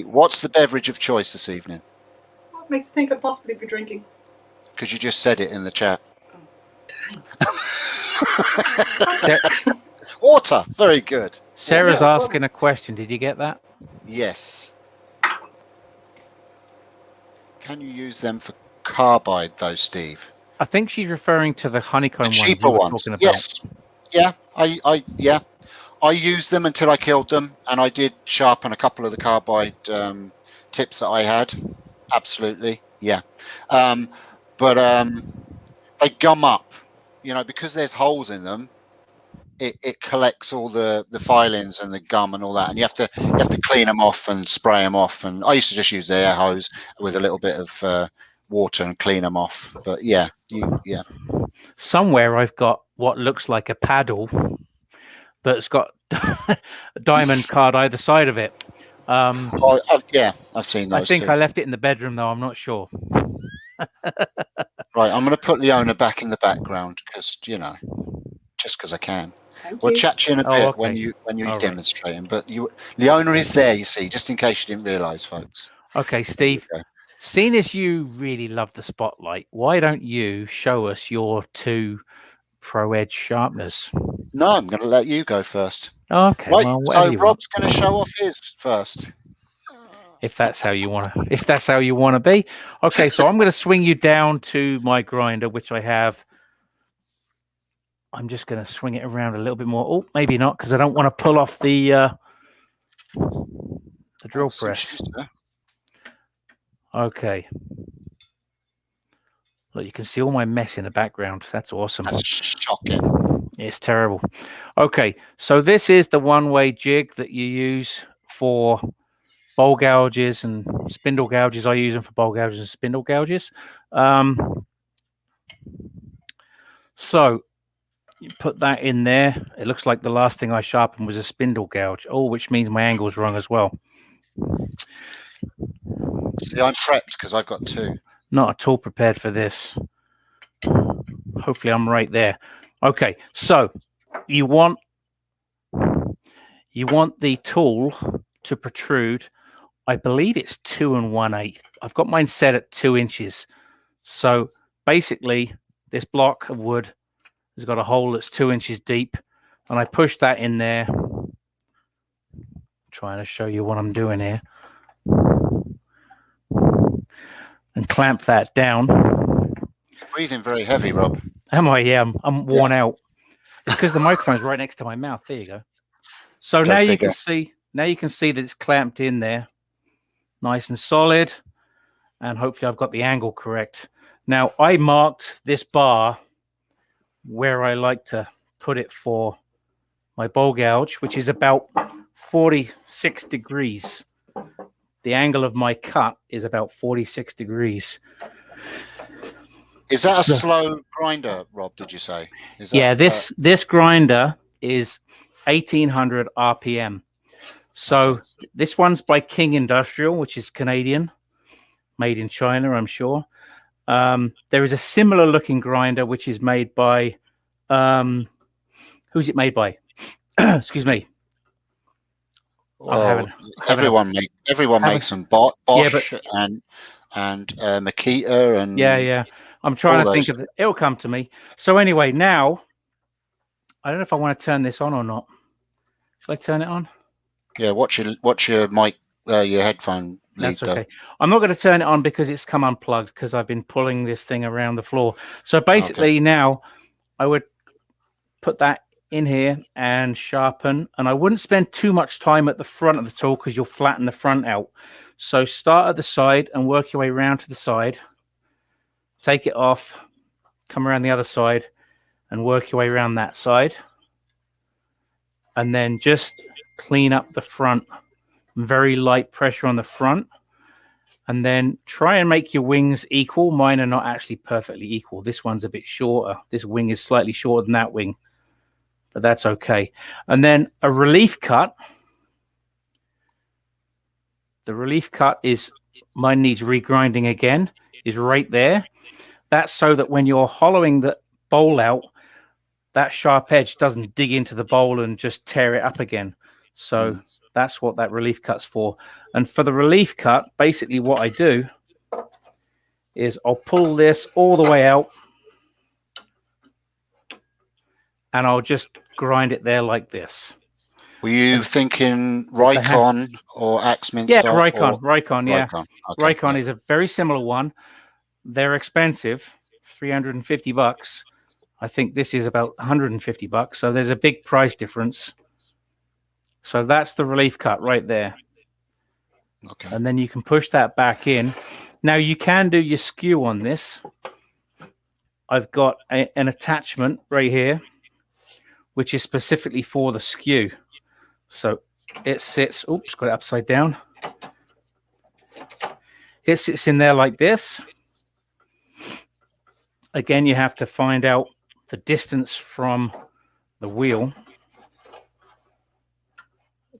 What's the beverage of choice this evening? What makes you think I'd possibly be drinking? Because you just said it in the chat. Water. Very good. Sarah's asking a question. Did you get that? Yes. Can you use them for carbide, though, Steve? I think she's referring to the honeycomb ones cheaper you were ones. talking about. Yes. Yeah. I used them until I killed them, and I did sharpen a couple of the carbide tips that I had. Absolutely. Yeah. But they gum up, because there's holes in them. It collects all the filings and the gum and all that, and you have to clean them off and spray them off. And I used to just use the air hose with a little bit of water and clean them off. But yeah. Somewhere I've got what looks like a paddle that's got a diamond card either side of it. I've seen those. I think too. I left it in the bedroom though. I'm not sure. Right, I'm going to put Leona back in the background because just because I can. We'll chat to you in a bit okay. when you're All demonstrating. But Leona is there, you see, just in case you didn't realise, folks. Okay, Steve. Seeing as you really love the spotlight, why don't you show us your 2 Pro Edge sharpeners? No, I'm going to let you go first. Okay. Right, well, so Rob's going to show off his first. If that's how you want to be. Okay, so I'm going to swing you down to my grinder, which I have. I'm just going to swing it around a little bit more. Oh, maybe not, because I don't want to pull off the drill press. Okay. Look, you can see all my mess in the background. That's awesome. That's shocking. It's terrible. Okay, so this is the one-way jig that you use for bowl gouges and spindle gouges. I use them for bowl gouges and spindle gouges. So you put that in there. It looks like the last thing I sharpened was a spindle gouge. Oh, which means my angle's wrong as well. See, I'm prepped because I've got 2. Not at all prepared for this. Hopefully I'm right there. Okay, so you want the tool to protrude. I believe it's 2 1/8. I've got mine set at 2 inches. So basically, this block of wood has got a hole that's 2 inches deep, and I push that in there. Trying to show you what I'm doing here. And clamp that down. You're breathing very heavy, Rob. Am I? Yeah, I'm worn out. It's because the microphone's right next to my mouth. There you go. So now you can see that it's clamped in there, nice and solid, and hopefully I've got the angle correct. Now I marked this bar where I like to put it for my bowl gouge, which is about 46 degrees. The angle of my cut is about 46 degrees. Is that a slow grinder, Rob, did you say? This grinder is 1800 RPM. So this one's by King Industrial, which is Canadian, made in China, I'm sure. There is a similar looking grinder, which is made by, who's it made by? Excuse me. Well, everyone makes them. Bosch and Makita and yeah. I'm trying to think of it. It'll come to me. So anyway, now I don't know if I want to turn this on or not. Shall I turn it on? Yeah. Watch your mic, your headphone lead. That's okay. I'm not going to turn it on because it's come unplugged because I've been pulling this thing around the floor. So basically, now I would put that in here and sharpen, and I wouldn't spend too much time at the front of the tool because you'll flatten the front out. So start at the side and work your way around to the side, take it off, come around the other side and work your way around that side, and then just clean up the front. Very light pressure on the front, and then try and make your wings equal. Mine are not actually perfectly equal. This one's a bit shorter. This wing is slightly shorter than that wing, but that's okay. And then a relief cut. The relief cut is, mine needs regrinding again. is right there. That's so that when you're hollowing the bowl out, that sharp edge doesn't dig into the bowl and just tear it up again. So that's what that relief cut's for. And for the relief cut, basically what I do is I'll pull this all the way out and I'll just grind it there like this. Were you thinking Rikon or Axminster? Yeah, Rikon, yeah. Rikon, okay, Rikon is a very similar one. They're expensive, $350. I think this is about $150. So there's a big price difference. So that's the relief cut right there. Okay. And then you can push that back in. Now you can do your skew on this. I've got an attachment right here, which is specifically for the skew. So it sits, oops, got it upside down. It sits in there like this. Again, you have to find out the distance from the wheel.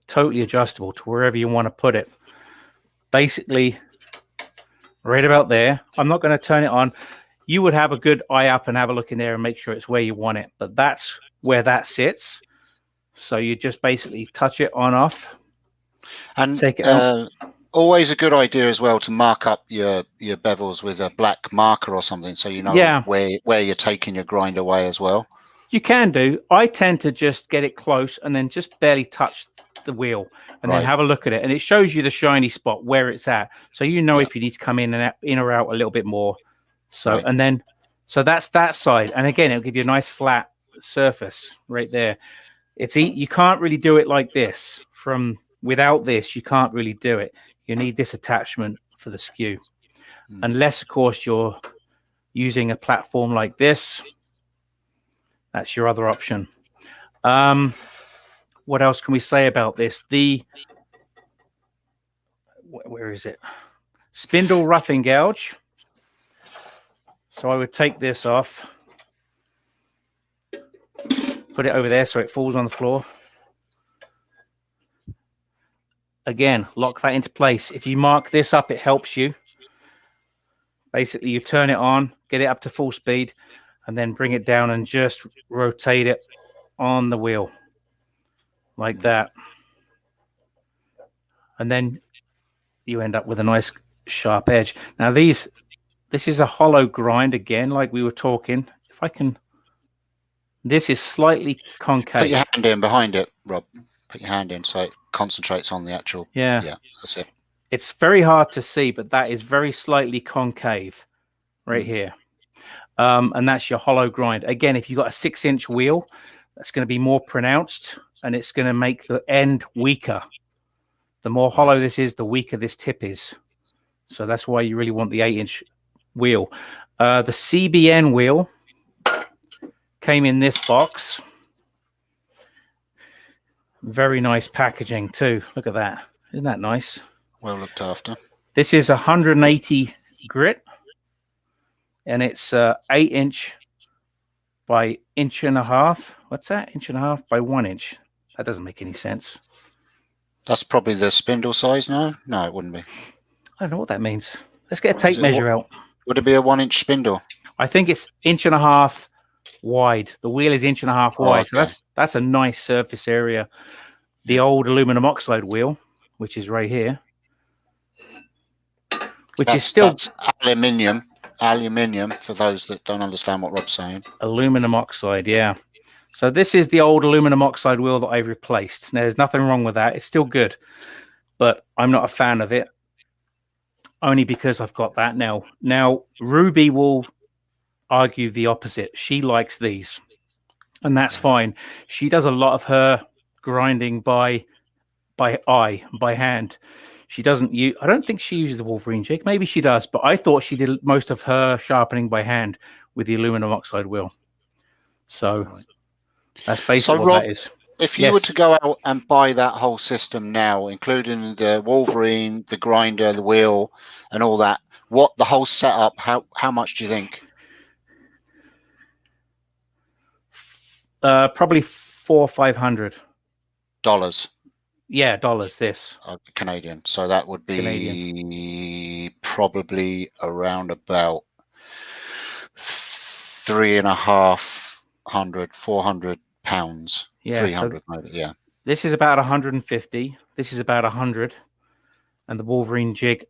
Totally adjustable to wherever you want to put it. Basically, right about there. I'm not going to turn it on. You would have a good eye up and have a look in there and make sure it's where you want it. But that's where that sits. So you just basically touch it on off. And take it out. Always a good idea as well to mark up your bevels with a black marker or something, so you know where you're taking your grind away as well. You can do. I tend to just get it close and then just barely touch the wheel and then have a look at it, and it shows you the shiny spot where it's at, so you know if you need to come in and out, in or out a little bit more. So and then so that's that side, and again it'll give you a nice flat surface right there. You can't really do it like this. Without this you can't really do it. You need this attachment for the skew, unless of course you're using a platform like this. That's your other option. What else can we say about this? Where is it? Spindle roughing gouge. So I would take this off, put it over there so it falls on the floor. Again, lock that into place. If you mark this up, it helps you. Basically, you turn it on, get it up to full speed, and then bring it down and just rotate it on the wheel like that. And then you end up with a nice sharp edge. Now this is a hollow grind again, like we were talking. If I can, this is slightly concave. Put your hand in behind it, Rob. Put your hand in so it concentrates on the actual. Yeah, that's it. It's very hard to see, but that is very slightly concave right here. And that's your hollow grind. Again, if you've got a 6-inch wheel, that's going to be more pronounced and it's going to make the end weaker. The more hollow this is, the weaker this tip is. So that's why you really want the 8-inch wheel. The CBN wheel came in this box. Very nice packaging too. Look at that. Isn't that nice? Well looked after. This is 180 grit. And it's 8-inch by 1.5 inches. What's that? 1.5 inches by 1 inch. That doesn't make any sense. That's probably the spindle size, no? No, it wouldn't be. I don't know what that means. Let's get a tape measure out. Would it be a 1-inch spindle? I think it's 1.5 inches wide. The wheel is 1.5 inches wide. Okay. So that's a nice surface area. The old aluminum oxide wheel, which is right here, that's aluminium for those that don't understand what Rob's saying. Aluminum oxide, yeah. So this is the old aluminum oxide wheel that I've replaced. Now, there's nothing wrong with that. It's still good, but I'm not a fan of it, only because I've got that now. Now, Ruby will argue the opposite. She likes these, and that's fine. She does a lot of her grinding by hand. She doesn't use, I don't think she uses the Wolverine jig. Maybe she does, but I thought she did most of her sharpening by hand with the aluminum oxide wheel. So that's basically what Rob, that is. If you were to go out and buy that whole system now, including the Wolverine, the grinder, the wheel, and all that, the whole setup, how much do you think? Probably $400 or $500. Dollars. Yeah, dollars. This Canadian. So that would be Canadian. probably around about 350, 400 pounds. Yeah, 300 so maybe. Yeah. this is about 150. This is about 100, and the Wolverine jig,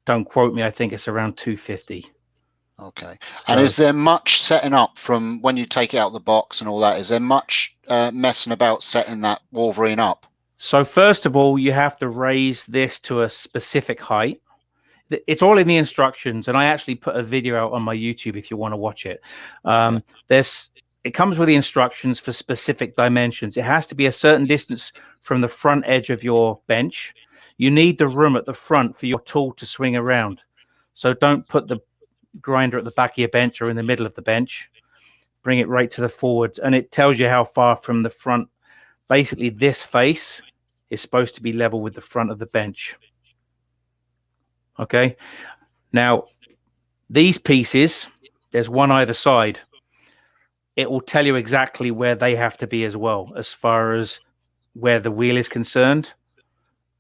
don't quote me, I think it's around 250. Okay. So, And is there much setting up from when you take it out of the box and all that? Is there much messing about setting that Wolverine up? so first of all, you have to raise this to a specific height. It's all in the instructions, and I actually put a video out on my YouTube if you want to watch it. It comes with the instructions for specific dimensions. It has to be a certain distance from the front edge of your bench. You need the room at the front for your tool to swing around. So don't put the grinder at the back of your bench or in the middle of the bench. Bring it right to the forwards, and it tells you how far from the front. Basically, this face is supposed to be level with the front of the bench. Okay. Now, these pieces, there's one either side. It will tell you exactly where they have to be as well, as far as where the wheel is concerned,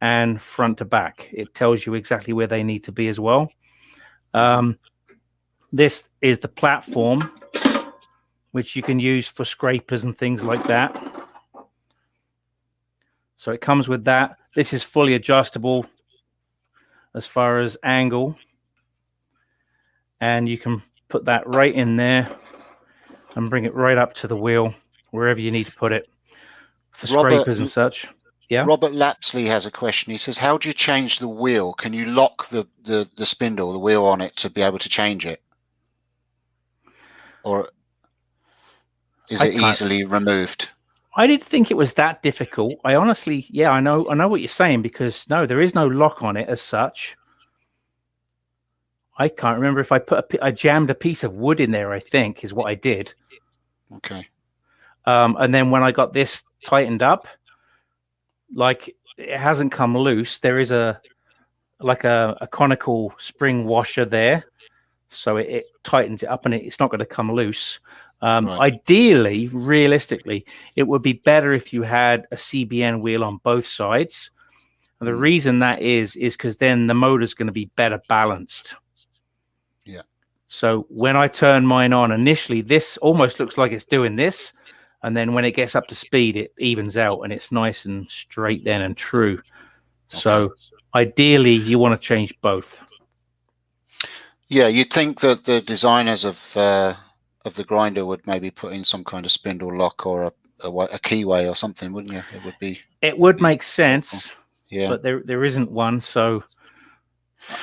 and front to back. It tells you exactly where they need to be as well. This is the platform, which you can use for scrapers and things like that. So it comes with that. This is fully adjustable as far as angle, and you can put that right in there and bring it right up to the wheel, wherever you need to put it for scrapers and such. Yeah. Robert Lapsley has a question. He says, how do you change the wheel? Can you lock the spindle, the wheel on it, to be able to change it? Or is it easily removed? I didn't think it was that difficult. I honestly, yeah, I know what you're saying, because no, there is no lock on it as such. I can't remember if I jammed a piece of wood in there, I think is what I did. Okay. And then when I got this tightened up, like, it hasn't come loose. There is a conical spring washer there, so it tightens it up, and it's not going to come loose. Ideally, realistically, it would be better if you had a CBN wheel on both sides. And the reason that is because then the motor's going to be better balanced. Yeah. So when I turn mine on initially, this almost looks like it's doing this. And then when it gets up to speed, it evens out and it's nice and straight then and true. Okay. So ideally, you want to change both. Yeah, you'd think that the designers of the grinder would maybe put in some kind of spindle lock or a keyway or something, wouldn't you? It would make sense. Helpful. Yeah. But there isn't one. So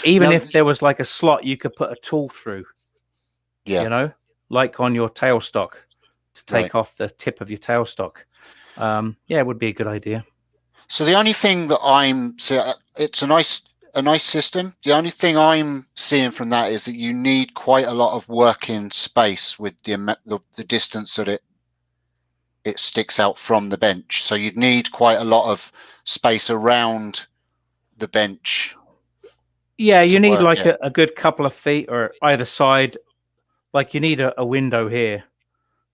even if there was like a slot you could put a tool through, you know, like on your tailstock to take off the tip of your tailstock. It would be a good idea. So the only thing that it's a nice system. The only thing I'm seeing from that is that you need quite a lot of working space with the distance that it sticks out from the bench. So you'd need quite a lot of space around the bench. Yeah, you need like a good couple of feet or either side. Like you need a window here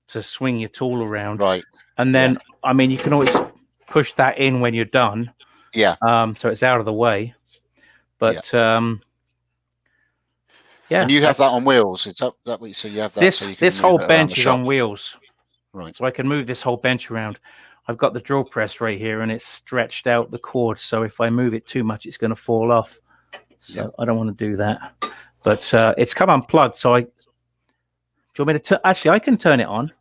to swing your tool around. Right. And then, I mean, you can always push that in when you're done. Yeah. So it's out of the way. But and you have that on wheels. Is that what you say? You have that. This whole bench is on wheels. Right. So I can move this whole bench around. I've got the drill press right here, and it's stretched out the cord. So if I move it too much, it's going to fall off. So I don't want to do that. But it's come unplugged. So do you want me to actually, I can turn it on.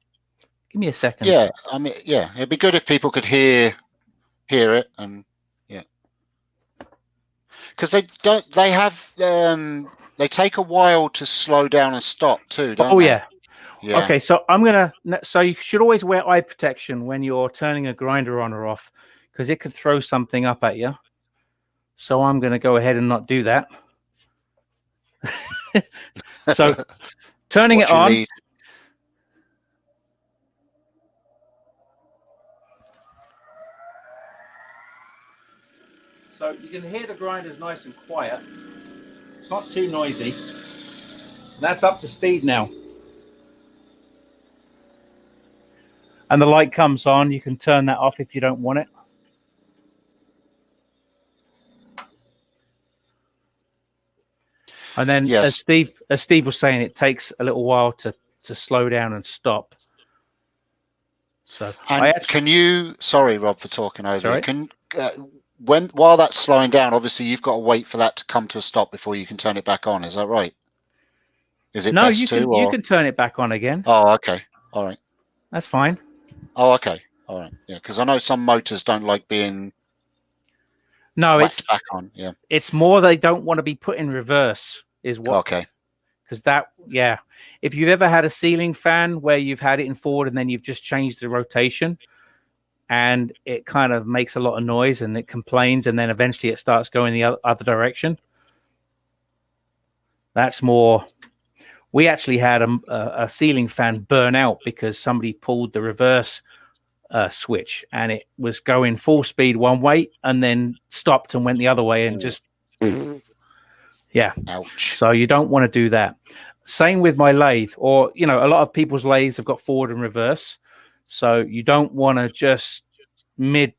Give me a second. Yeah, I mean, it'd be good if people could hear it, and because they take a while to slow down and stop too, don't they? Yeah. Okay, so so you should always wear eye protection when you're turning a grinder on or off, because it could throw something up at you. So I'm going to go ahead and not do that. So turning it on. Lead. So you can hear the grinders nice and quiet. It's not too noisy. That's up to speed now. And the light comes on. You can turn that off if you don't want it. And then, Yes. as Steve was saying, it takes a little while to slow down and stop. So And can you? Sorry, Rob, for talking over you. Sorry? Can while that's slowing down, obviously you've got to wait for that to come to a stop before you can turn it back on. Is that right? Is it No, best you to? can you can turn it back on again. Oh, okay. All right. That's fine. Oh, okay. All right. Yeah, because I know some motors don't like being No, whacked back on. Yeah. it's more they don't want to be put in reverse. Is what? Okay. Because if you've ever had a ceiling fan where you've had it in forward and then you've just changed the rotation, and it kind of makes a lot of noise and it complains, and then eventually it starts going the other direction. That's more. We actually had a ceiling fan burn out because somebody pulled the reverse switch, and it was going full speed one way and then stopped and went the other way and just yeah. Ouch. So you don't want to do that. Same with my lathe, or a lot of people's lathes have got forward and reverse, so you don't want to just mid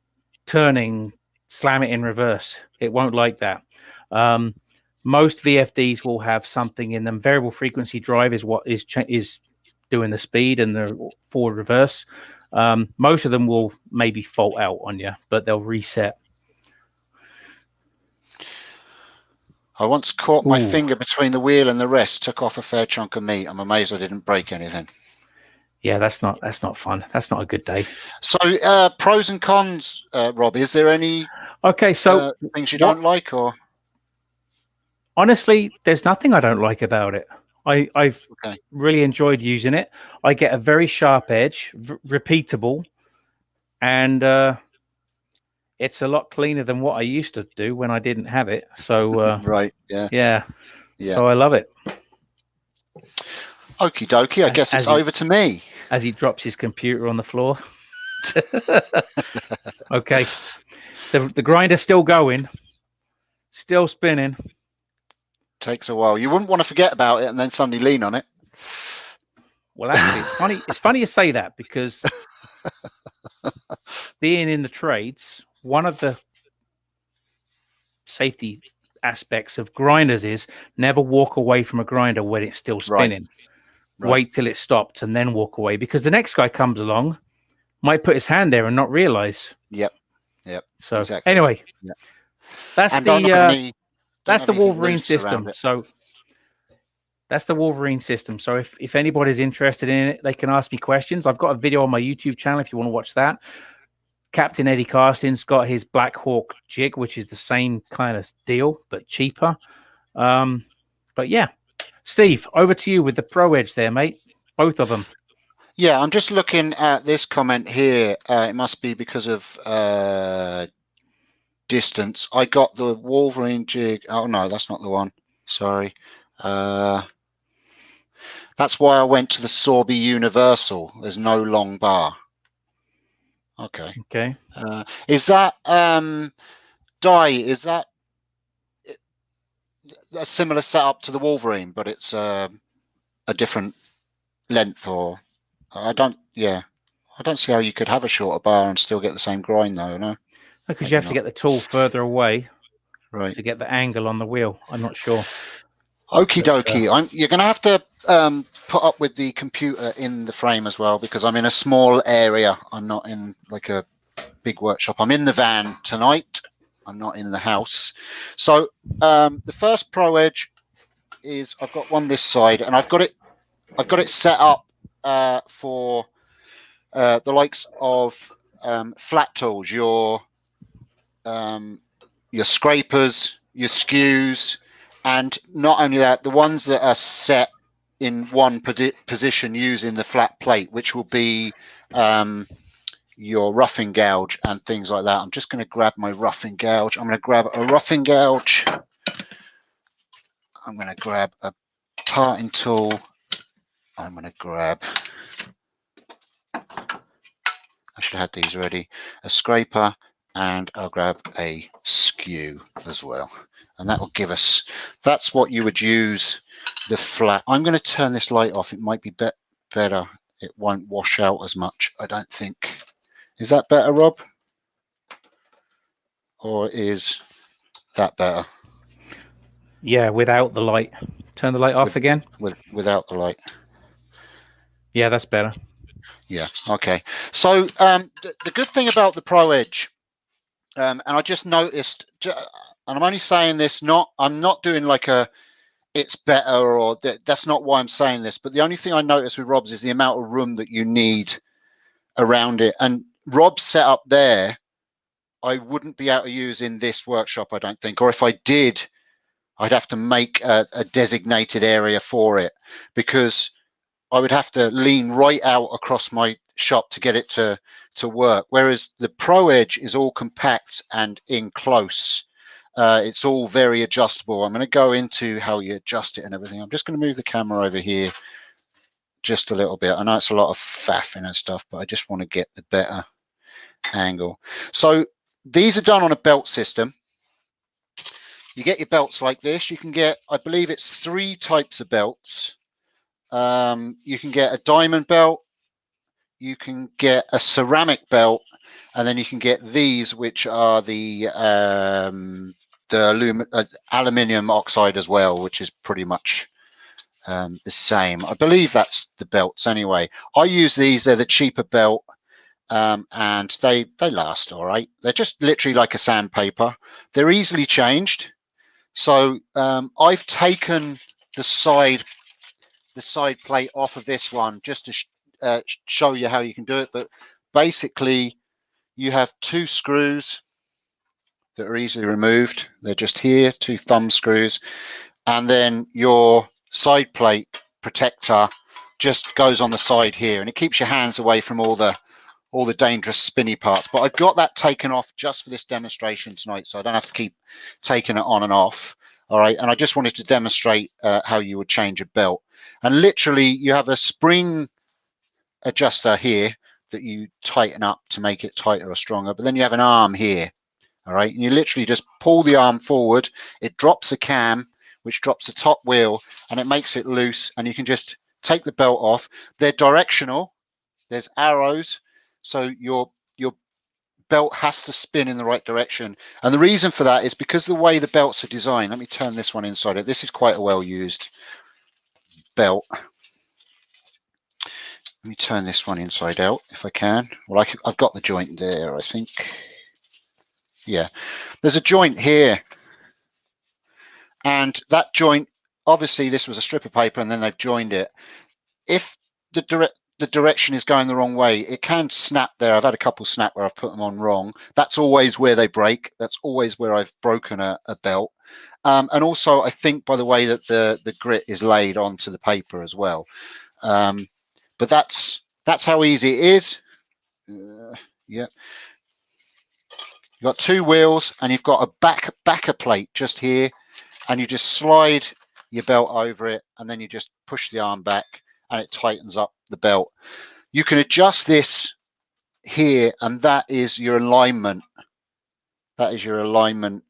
turning slam it in reverse. It won't like that. Most VFDs will have something in them. Variable frequency drive is what is doing the speed and the forward reverse. Most of them will maybe fault out on you, but they'll reset. I once caught my finger between the wheel and the rest, took off a fair chunk of meat. I'm amazed I didn't break anything. Yeah, that's not fun. That's not a good day. So pros and cons, Rob, is there any things you don't like? Or honestly, there's nothing I don't like about it. I've really enjoyed using it. I get a very sharp edge, repeatable, and it's a lot cleaner than what I used to do when I didn't have it. So right, yeah. So I love it. Okie dokie. I guess it's over to me. As he drops his computer on the floor. Okay. The grinder's still going, still spinning. Takes a while. You wouldn't want to forget about it and then suddenly lean on it. Well, actually, it's funny. It's funny you say that, because being in the trades, one of the safety aspects of grinders is never walk away from a grinder when it's still spinning. Right. Wait till it stops and then walk away, because the next guy comes along, might put his hand there and not realize. Yep. So exactly. Anyway, that's that's the Wolverine system. So that's the Wolverine system. So if anybody's interested in it, they can ask me questions. I've got a video on my YouTube channel if you want to watch that. Captain Eddie Carston's got his Black Hawk jig, which is the same kind of deal but cheaper. But yeah, Steve, over to you with the Pro Edge there, mate. Both of them. Yeah, I'm just looking at this comment here. It must be because of distance. I got the Wolverine jig. Oh no, that's not the one. Sorry. That's why I went to the Sorby Universal. There's no long bar. Okay. Is that is that a similar setup to the Wolverine, but it's a different length? Or I don't see how you could have a shorter bar and still get the same grind though, no? Because you have to get the tool further away, right, to get the angle on the wheel. I'm not sure. Okie dokie. You're going to have to put up with the computer in the frame as well, because I'm in a small area. I'm not in like a big workshop. I'm in the van tonight. I'm not in the house. So the first Pro Edge is, I've got one this side, and I've got it set up for the likes of flat tools, your scrapers, your skews, and not only that, the ones that are set in one position using the flat plate, which will be your roughing gouge and things like that. I'm just going to grab my roughing gouge. I'm going to grab a roughing gouge. I'm going to grab a parting tool. I'm going to grab, I should have had these ready, a scraper, and I'll grab a skew as well. And that will give us, that's what you would use the flat. I'm going to turn this light off. It might be better. It won't wash out as much, I don't think. Is that better, Rob? Or is that better? Yeah, without the light. Turn the light off again. Without the light. Yeah, that's better. Yeah. Okay. So the good thing about the Pro Edge, and I just noticed, and I'm only saying this, I'm not doing like a it's better or that's not why I'm saying this, but the only thing I noticed with Rob's is the amount of room that you need around it. And Rob's setup there, I wouldn't be able to use in this workshop, I don't think. Or if I did, I'd have to make a designated area for it, because I would have to lean right out across my shop to get it to work. Whereas the Pro Edge is all compact and in close. It's all very adjustable. I'm going to go into how you adjust it and everything. I'm just going to move the camera over here just a little bit. I know it's a lot of faffing and stuff, but I just want to get the better angle. So these are done on a belt system. You get your belts like this. You can get, I believe it's 3 types of belts. You can get a diamond belt, you can get a ceramic belt, and then you can get these, which are the aluminium oxide as well, which is pretty much the same. I believe that's the belts anyway. I use these. They're the cheaper belt, and they last all right. They're just literally like a sandpaper. They're easily changed. So I've taken the side plate off of this one just to show you how you can do it. But basically, you have 2 screws that are easily removed. They're just here, 2 thumb screws, and then your side plate protector just goes on the side here, and it keeps your hands away from all the dangerous spinny parts. But I've got that taken off just for this demonstration tonight, so I don't have to keep taking it on and off. All right, and I just wanted to demonstrate how you would change a belt. And literally, you have a spring adjuster here that you tighten up to make it tighter or stronger, but then you have an arm here. All right, and you literally just pull the arm forward, it drops a cam, which drops the top wheel, and it makes it loose, and you can just take the belt off. They're directional, there's arrows, so your belt has to spin in the right direction. And the reason for that is because the way the belts are designed. Let me turn this one inside out. This is quite a well used belt. Let me turn this one inside out if I can. Well, I've got the joint there, I think. Yeah, there's a joint here, and that joint, obviously this was a strip of paper and then they've joined it. If the direction is going the wrong way, it can snap there. I've had a couple snap where I've put them on wrong. That's always where they break. That's always where I've broken a belt. And also, I think by the way that the grit is laid onto the paper as well. But that's how easy it is. Yeah. You've got 2 wheels, and you've got a backer plate just here, and you just slide your belt over it, and then you just push the arm back, and it tightens up the belt. You can adjust this here, and that is your alignment. That is your alignment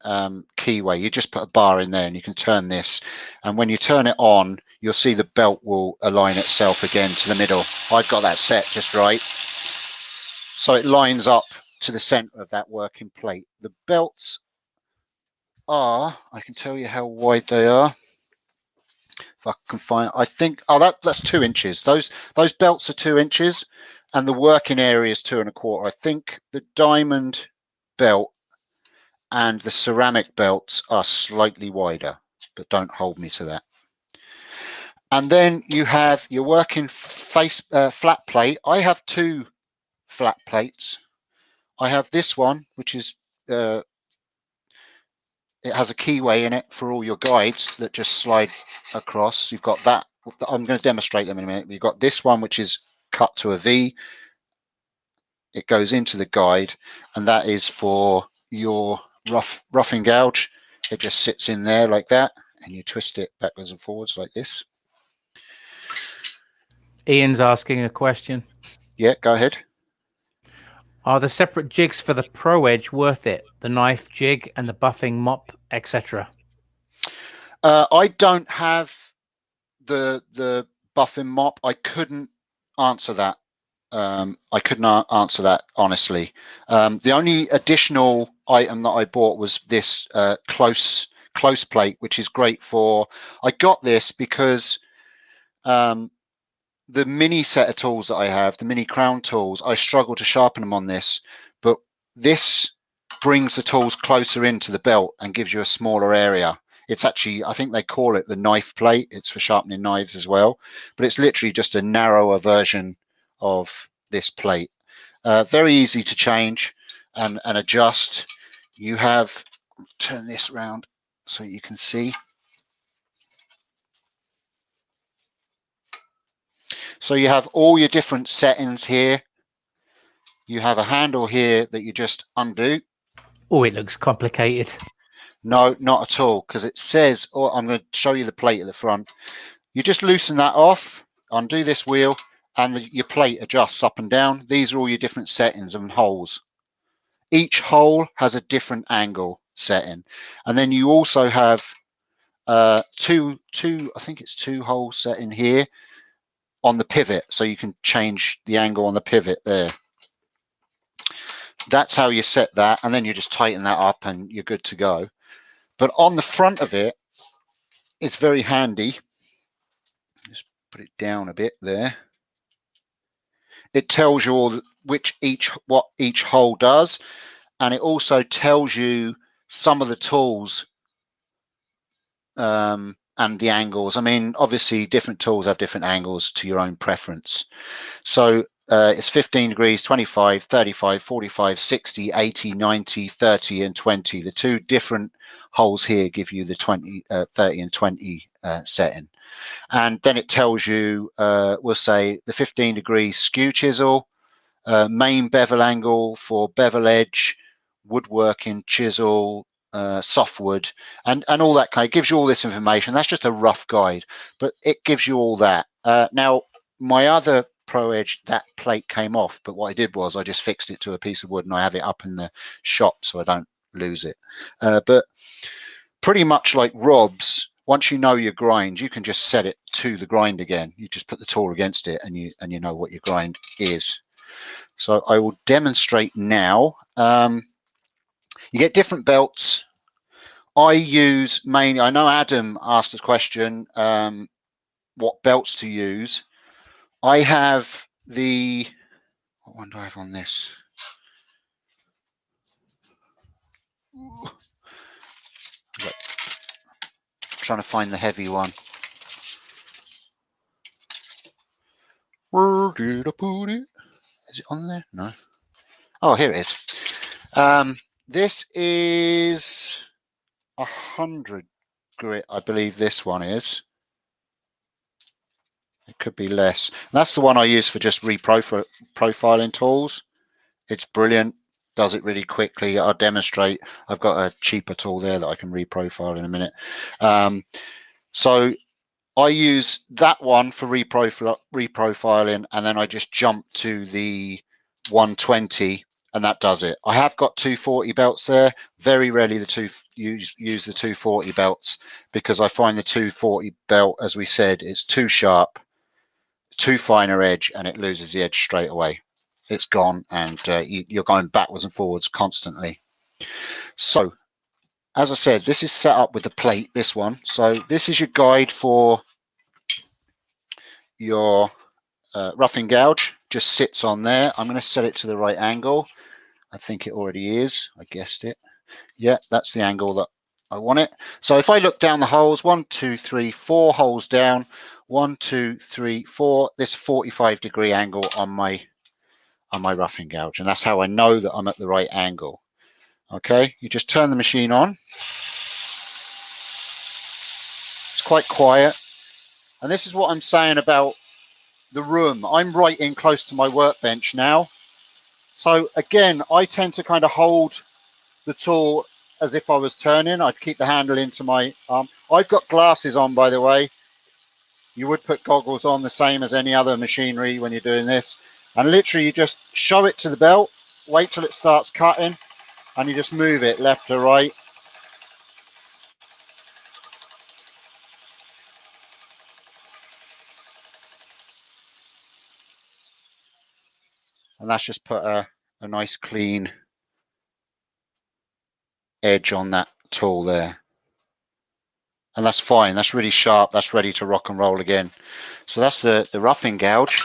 keyway. You just put a bar in there, and you can turn this, and when you turn it on, you'll see the belt will align itself again to the middle. I've got that set just right, so it lines up to the center of that working plate. The belts are, I can tell you how wide they are if I can find, I think, oh, that's 2 inches. Those belts are 2 inches, and the working area is 2 1/4. I think the diamond belt and the ceramic belts are slightly wider, but don't hold me to that. And then you have your working face flat plate. I have 2 flat plates. I have this one, which is it has a keyway in it for all your guides that just slide across. You've got that. I'm going to demonstrate them in a minute. You've got this one, which is cut to a V. It goes into the guide, and that is for your rough and gouge. It just sits in there like that, and you twist it backwards and forwards like this. Ian's asking a question. Yeah, go ahead. Are the separate jigs for the Pro Edge worth it? The knife jig and the buffing mop, etc. I don't have the buffing mop. I couldn't answer that. I couldn't answer that honestly. The only additional item that I bought was this close close plate, which is great for, I got this because the mini set of tools that I have, the mini crown tools, I struggle to sharpen them on this, but this brings the tools closer into the belt and gives you a smaller area. It's actually, I think they call it the knife plate. It's for sharpening knives as well, but it's literally just a narrower version of this plate. Very easy to change and adjust. You have, turn this around so you can see. So you have all your different settings here. You have a handle here that you just undo. Oh, it looks complicated. No, not at all, because it says, oh, I'm going to show you the plate at the front. You just loosen that off, undo this wheel, and your plate adjusts up and down. These are all your different settings and holes. Each hole has a different angle setting. And then you also have two, I think it's 2 holes set in here on the pivot, so you can change the angle on the pivot there. That's how you set that, and then you just tighten that up and you're good to go. But on the front of it, it's very handy. Just put it down a bit there. It tells you all what each hole does, and it also tells you some of the tools and the angles. I mean, obviously different tools have different angles to your own preference. So it's 15 degrees, 25, 35, 45, 60, 80, 90, 30 and 20. The 2 different holes here give you the 20, 30 and 20 setting. And then it tells you, we'll say the 15 degree skew chisel, main bevel angle for bevel edge, woodworking chisel, softwood, and all that kind of gives you all this information. That's just a rough guide, but it gives you all that. Now, my other Pro Edge, that plate came off, but what I did was I just fixed it to a piece of wood and I have it up in the shop so I don't lose it. But pretty much like Rob's, once you know your grind, you can just set it to the grind again. You just put the tool against it and you know what your grind is. So I will demonstrate now. You get different belts. I use mainly, I know Adam asked a question, what belts to use. I have what one do I have on this? I'm trying to find the heavy one. Where did I put it? Is it on there? No. Oh, here it is. This is 100 grit, I believe this one is. It could be less. And that's the one I use for just reprofiling tools. It's brilliant. Does it really quickly. I'll demonstrate. I've got a cheaper tool there that I can reprofile in a minute. So I use that one for reprofiling, and then I just jump to the 120, and that does it. I have got 240 belts there. Very rarely use the 240 belts, because I find the 240 belt, as we said, is too sharp, too finer edge, and it loses the edge straight away. It's gone, and you're going backwards and forwards constantly. So as I said, this is set up with the plate, this one. So this is your guide for your roughing gouge. Just sits on there. I'm going to set it to the right angle. I think it already is. I guessed it. Yeah, that's the angle that I want it. So if I look down the holes, 1, 2, 3, 4 holes down, 1, 2, 3, 4, this 45-degree angle on my roughing gouge, and that's how I know that I'm at the right angle. Okay, you just turn the machine on. It's quite quiet, and this is what I'm saying about the room. I'm right in close to my workbench now, so again I tend to kind of hold the tool as if I was turning. I'd keep the handle into my arm. I've got glasses on, by the way. You would put goggles on the same as any other machinery when you're doing this, and literally you just show it to the belt, wait till it starts cutting, and you just move it left to right. And that's just put a nice clean edge on that tool there. and that's fine. That's really sharp. That's ready to rock and roll again. So that's the roughing gouge.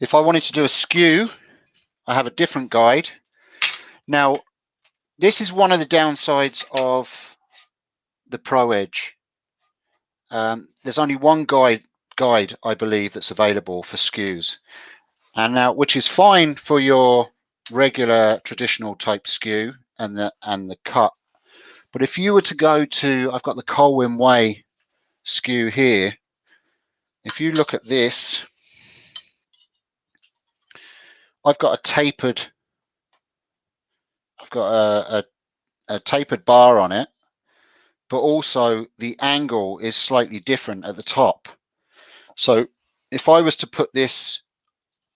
If I wanted to do a skew, I have a different guide. Now, this is one of the downsides of the Pro Edge. There's only one guide, I believe, that's available for skews, and now which is fine for your regular traditional type skew and the cut. But if you were to go to, I've got the Colwyn Way skew here. If you look at this, I've got a tapered bar on it, but also the angle is slightly different at the top. So if I was to put this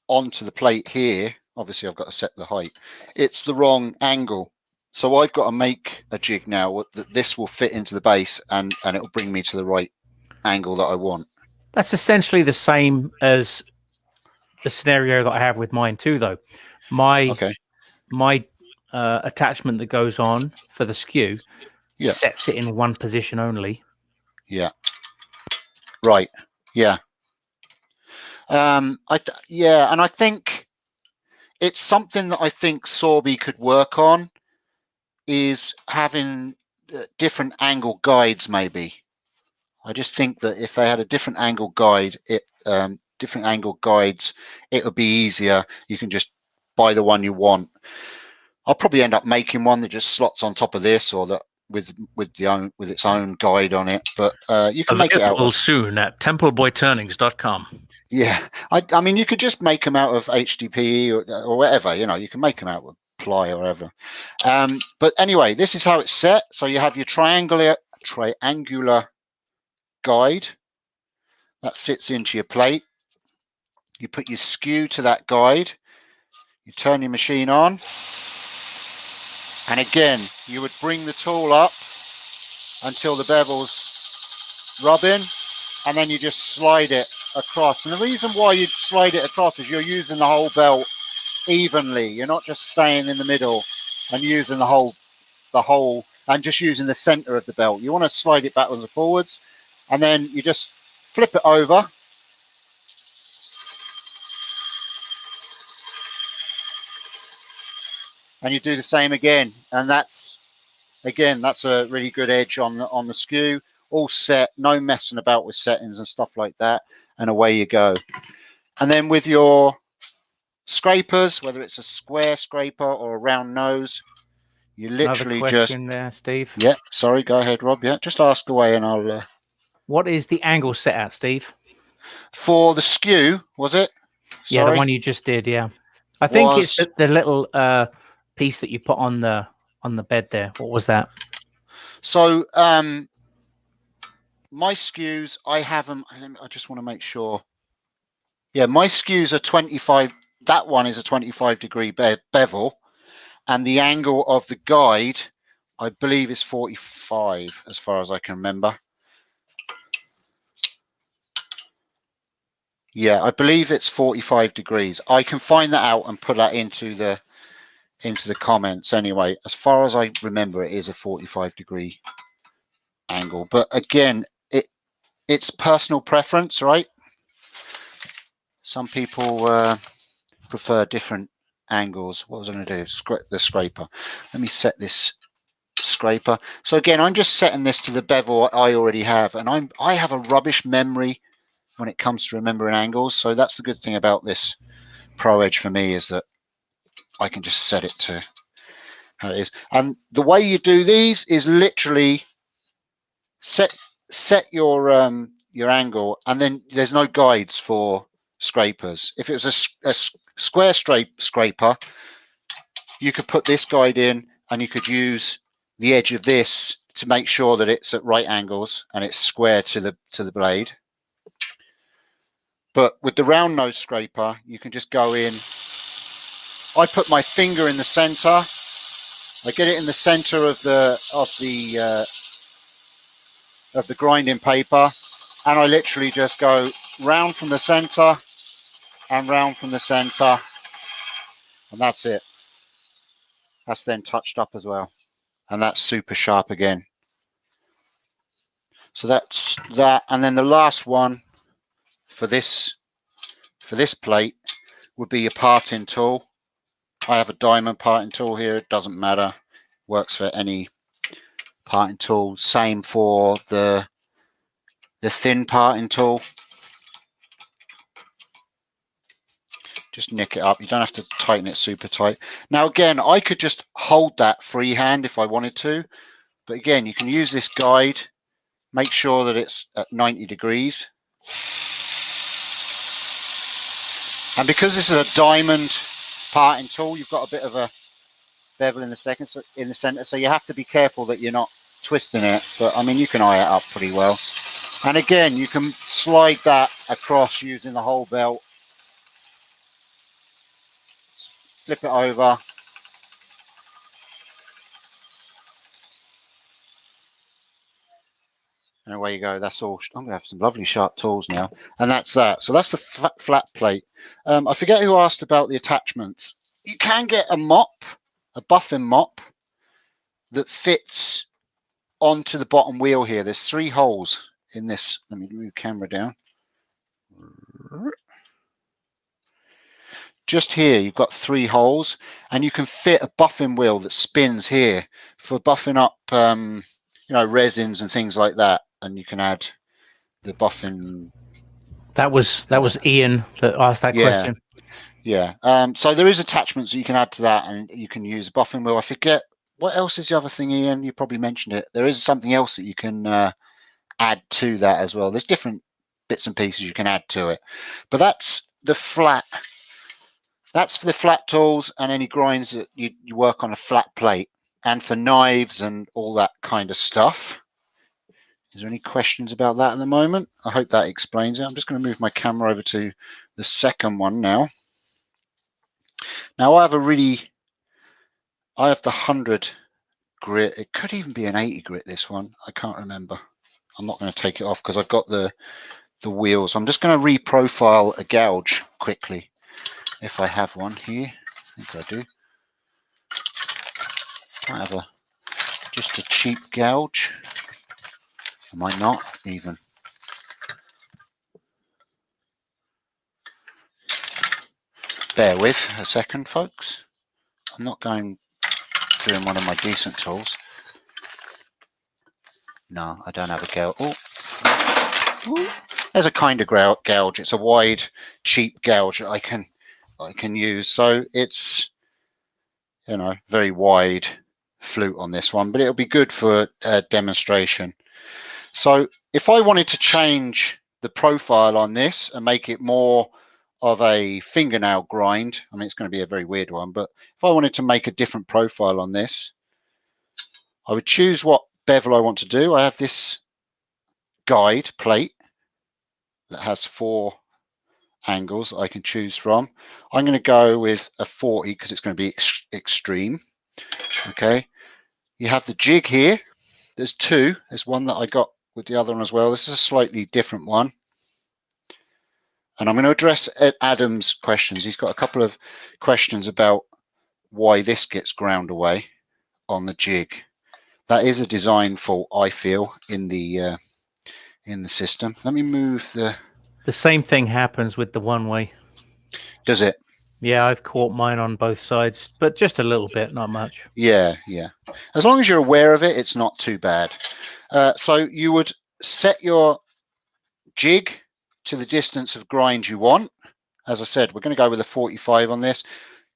onto the plate here, obviously I've got to set the height, it's the wrong angle. So I've got to make a jig now that this will fit into the base, and it will bring me to the right angle that I want. That's essentially the same as the scenario that I have with mine too, though. My attachment that goes on for the skew sets it in one position only. Yeah. Right. Yeah. And I think it's something that I think Sorby could work on, is having different angle guides. Maybe I just think that if they had a different angle guide, different angle guides, it would be easier. You can just buy the one you want. I'll probably end up making one that just slots on top of this, or that with its own guide on it. But you can make it out soon at templeboyturnings.com. Yeah, I mean, you could just make them out of HDPE or whatever. You can make them out of ply or whatever. But anyway, this is how it's set. So you have your triangular guide that sits into your plate. You put your skew to that guide. You turn your machine on, and again, you would bring the tool up until the bevel's rubbing, and then you just slide it across. And the reason why you slide it across is you're using the whole belt evenly. You're not just staying in the middle and using the whole and just using the center of the belt. You want to slide it backwards and forwards, and then you just flip it over, and you do the same again. And that's a really good edge on the skew. All set, no messing about with settings and stuff like that, and away you go. And then with your scrapers, whether it's a square scraper or a round nose, you literally Another question there, Steve. Yeah, sorry, go ahead, Rob. Yeah, just ask away and I'll... What is the angle set at, Steve? For the skew, was it? Yeah, the one you just did, yeah. I think it's the little piece that you put on the bed there. What was that? So my skews, I have them, I just want to make sure. Yeah, my skews are 25. That one is a 25-degree bevel, and the angle of the guide, I believe, is 45, as far as I can remember. Yeah, I believe it's 45 degrees. I can find that out and put that into the comments. Anyway, as far as I remember, it is a 45-degree angle. But again, it's personal preference, right? Some people prefer different angles. What was I going to do? The scraper. Let me set this scraper. So again, I'm just setting this to the bevel I already have, and I have a rubbish memory when it comes to remembering angles. So that's the good thing about this Pro Edge for me, is that I can just set it to how it is. And the way you do these is literally set your angle, and then there's no guides for scrapers. If it was a square scraper, you could put this guide in, and you could use the edge of this to make sure that it's at right angles and it's square to the blade. But with the round nose scraper, you can just go in. I put my finger in the center. I get it in the center of the grinding paper, and I literally just go round from the center and round from the center, and that's it. That's then touched up as well, and that's super sharp again. So that's that. And then the last one for this plate would be your parting tool. I have a diamond parting tool here. It doesn't matter. Works for any parting tool. Same for the thin parting tool. Just nick it up. You don't have to tighten it super tight. Now again, I could just hold that freehand if I wanted to, but again, you can use this guide. Make sure that it's at 90 degrees. And because this is a diamond parting tool, you've got a bit of a bevel in the center, so you have to be careful that you're not twisting it. But I mean, you can eye it up pretty well. And again, you can slide that across using the whole belt. Flip it over. And away you go. That's all. I'm gonna have some lovely sharp tools now. And that's that. So that's the flat plate. I forget who asked about the attachments. You can get a mop, a buffing mop that fits onto the bottom wheel here. There's 3 holes in this. Let me move the camera down. Just here, you've got 3 holes, and you can fit a buffing wheel that spins here for buffing up, you know, resins and things like that. And you can add the buffing. That was Ian that asked that question. Yeah. So there is attachments that you can add to that, and you can use a buffing wheel. I forget what else is the other thing, Ian. You probably mentioned it. There is something else that you can add to that as well. There's different bits and pieces you can add to it, but that's the flat. That's for the flat tools and any grinds that you work on a flat plate, and for knives and all that kind of stuff. Is there any questions about that at the moment? I hope that explains it. I'm just going to move my camera over to the second one now. Now I have the 100 grit. It could even be an 80 grit, this one. I can't remember. I'm not going to take it off because I've got the wheels. I'm just going to reprofile a gouge quickly. If I have one here, I think I do. I have just a cheap gouge. I might not even. Bear with a second, folks. I'm not going doing one of my decent tools. No, I don't have a gouge. Oh, there's a kind of gouge. It's a wide, cheap gouge that I can use. So it's, you know, very wide flute on this one, but it'll be good for a demonstration. So if I wanted to change the profile on this and make it more of a fingernail grind, I mean, it's going to be a very weird one, but if I wanted to make a different profile on this, I would choose what bevel I want to do. I have this guide plate that has 4 angles I can choose from. I'm going to go with a 40 because it's going to be extreme. Okay, you have the jig here. There's 2. There's one that I got with the other one as well. This is a slightly different one, and I'm going to address Adam's questions. He's got a couple of questions about why this gets ground away on the jig. That is a design fault, I feel, in the system. Let me move the same thing happens with the one-way. Does it? Yeah, I've caught mine on both sides, but just a little bit, not much. Yeah. As long as you're aware of it, it's not too bad. So you would set your jig to the distance of grind you want. As I said, we're going to go with a 45 on this.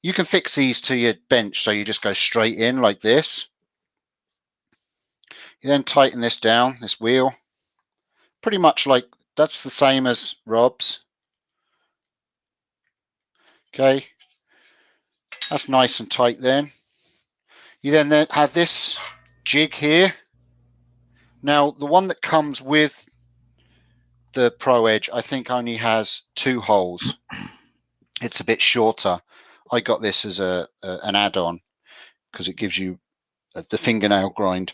You can fix these to your bench, so you just go straight in like this. You then tighten this down, this wheel. Pretty much like that's the same as Rob's. Okay, that's nice and tight then. You then have this jig here. Now, the one that comes with the Pro Edge, I think only has 2 holes. It's a bit shorter. I got this as an add-on because it gives you the fingernail grind.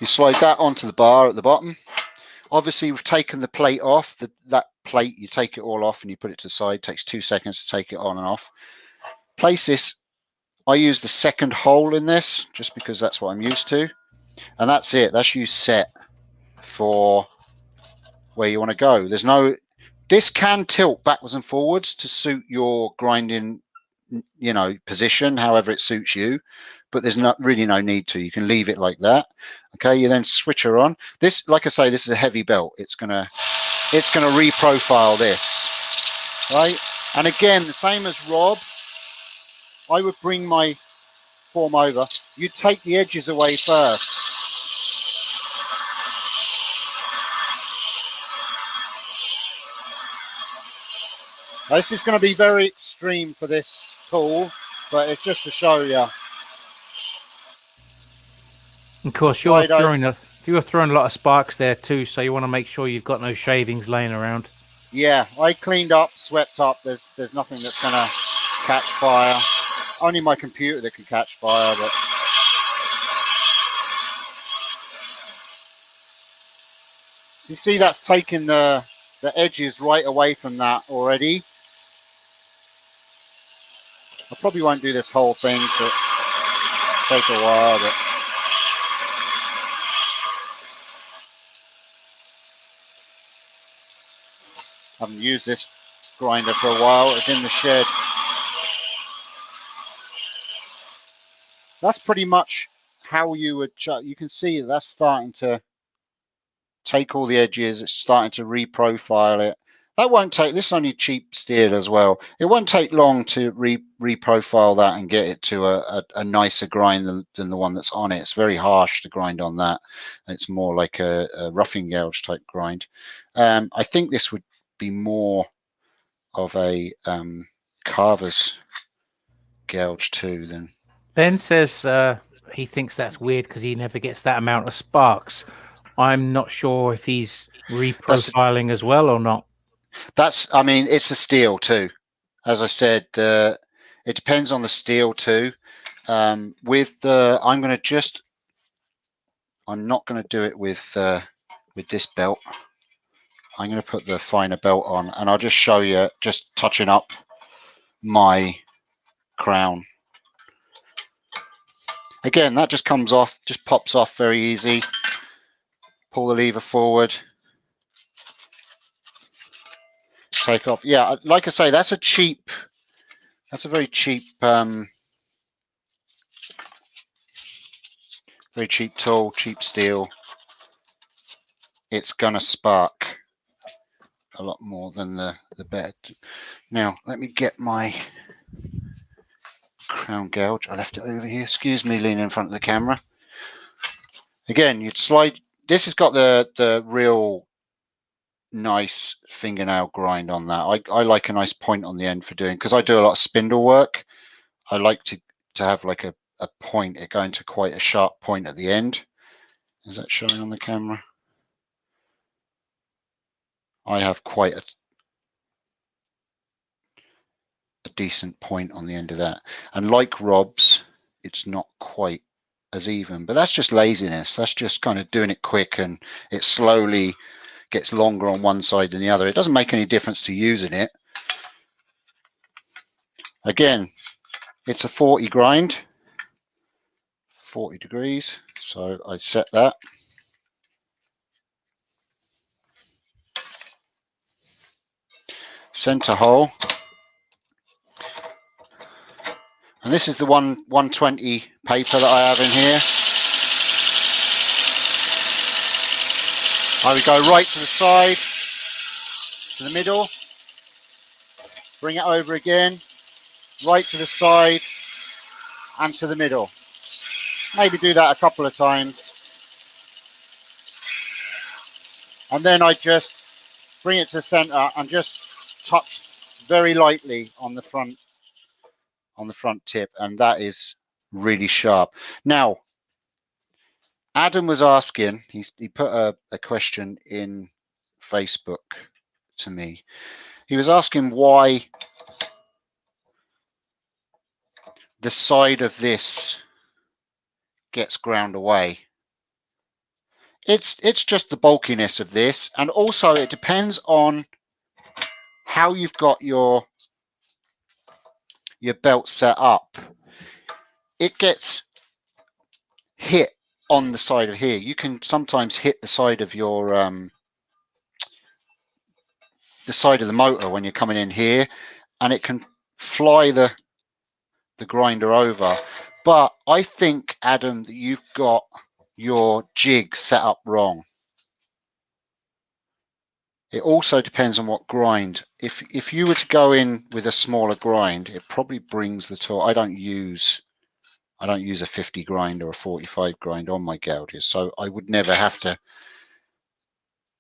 You slide that onto the bar at the bottom. Obviously, we've taken the plate off. That plate, you take it all off and you put it to the side. It takes 2 seconds to take it on and off. Place this. I use the second hole in this just because that's what I'm used to. And that's it. That's you set for where you want to go. There's no, this can tilt backwards and forwards to suit your grinding, you know, position, however it suits you, but there's not really no need to. You can leave it like that. Okay, you then switch her on. This, like I say, this is a heavy belt. It's gonna reprofile this, right? And again, the same as Rob, I would bring my form over. You take the edges away first. This is going to be very extreme for this tool, but it's just to show you. Of course, you're throwing a lot of sparks there too, so you want to make sure you've got no shavings laying around. Yeah, I cleaned up, swept up. There's nothing that's going to catch fire. Only my computer that can catch fire, but you see that's taken the edges right away from that already. I probably won't do this whole thing, but take a while. But I haven't used this grinder for a while. It's in the shed. That's pretty much how you would. You can see that's starting to take all the edges. It's starting to reprofile it. That won't take. This is only cheap steel as well. It won't take long to reprofile that and get it to a nicer grind than the one that's on it. It's very harsh to grind on that. It's more like a roughing gouge type grind. I think this would be more of a carver's gouge too than. Ben says he thinks that's weird because he never gets that amount of sparks. I'm not sure if he's reprofiling as well or not. I mean, it's the steel too. As I said, it depends on the steel too. I'm not going to do it with this belt. I'm going to put the finer belt on, and I'll just show you, just touching up my crown. Again, that just comes off, just pops off very easy. Pull the lever forward. Take off. Yeah, like I say, that's a very cheap, very cheap tool, cheap steel. It's gonna spark a lot more than the bed. Now, let me get my crown gouge. I left it over here. Excuse me, leaning in front of the camera. Again, you'd slide. This has got the real nice fingernail grind on that. I like a nice point on the end for doing, because I do a lot of spindle work. I like to have like a point, it going to quite a sharp point at the end. Is that showing on the camera? I have quite a decent point on the end of that. And like Rob's, it's not quite as even, but that's just laziness. That's just kind of doing it quick, and it slowly gets longer on one side than the other. It doesn't make any difference to using it. Again, it's a 40 grind, 40 degrees. So I set that. Center hole. And this is the 120 paper that I have in here. I would go right to the side, to the middle, bring it over again, right to the side and to the middle. Maybe do that a couple of times. And then I just bring it to the center and just touch very lightly on the front tip, and that is really sharp. Now, Adam was asking, he put a question in Facebook to me. He was asking why the side of this gets ground away. It's just the bulkiness of this, and also it depends on how you've got your belt set up. It gets hit on the side of here. You can sometimes hit the side of your the side of the motor when you're coming in here, and it can fly the grinder over. But I think, Adam, that you've got your jig set up wrong. It also depends on what grind. If you were to go in with a smaller grind, it probably brings the torque. I don't use a 50 grind or a 45 grind on my gouges, so I would never have to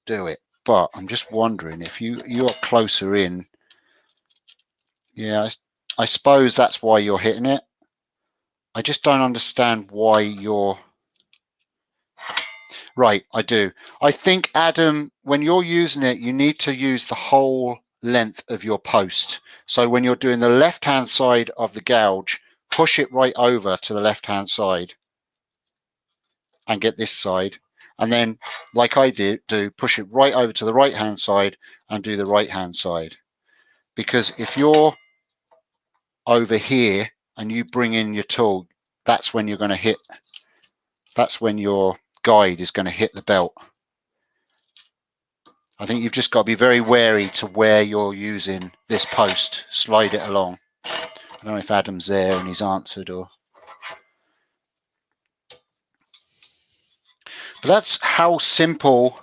do it. But I'm just wondering if you are closer in. Yeah, I suppose that's why you're hitting it. I just don't understand why you're. Right, I do. I think, Adam, when you're using it, you need to use the whole length of your post. So when you're doing the left-hand side of the gouge, push it right over to the left-hand side and get this side. And then, like I do, push it right over to the right-hand side and do the right-hand side. Because if you're over here and you bring in your tool, that's when you're going to hit. That's when your guide is going to hit the belt. I think you've just got to be very wary to where you're using this post. Slide it along. I don't know if Adam's there and he's answered, or. But that's how simple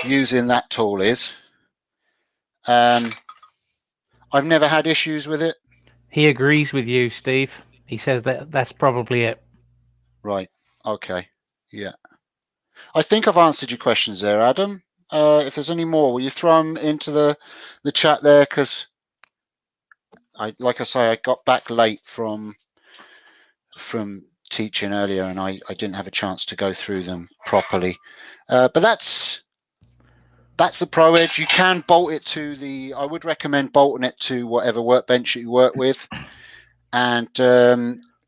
using that tool is. I've never had issues with it. He agrees with you, Steve. He says that that's probably it. Right. Okay. Yeah. I think I've answered your questions there, Adam. If there's any more, will you throw them into the chat there? Because like I say, I got back late from teaching earlier, and I didn't have a chance to go through them properly. But that's the Pro Edge. You can bolt it to the. I would recommend bolting it to whatever workbench you work with. And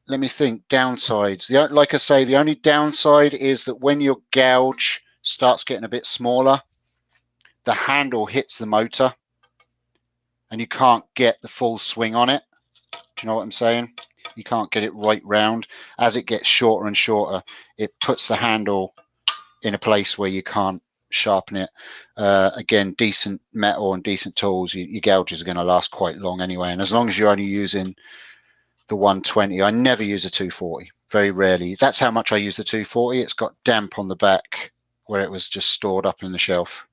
let me think. Downsides. Like I say, the only downside is that when your gouge starts getting a bit smaller, the handle hits the motor and you can't get the full swing on it. Do you know what I'm saying? You can't get it right round. As it gets shorter and shorter, it puts the handle in a place where you can't sharpen it. Again, decent metal and decent tools, your gouges are going to last quite long anyway. And as long as you're only using the 120, I never use a 240, very rarely. That's how much I use the 240. It's got damp on the back where it was just stored up in the shelf.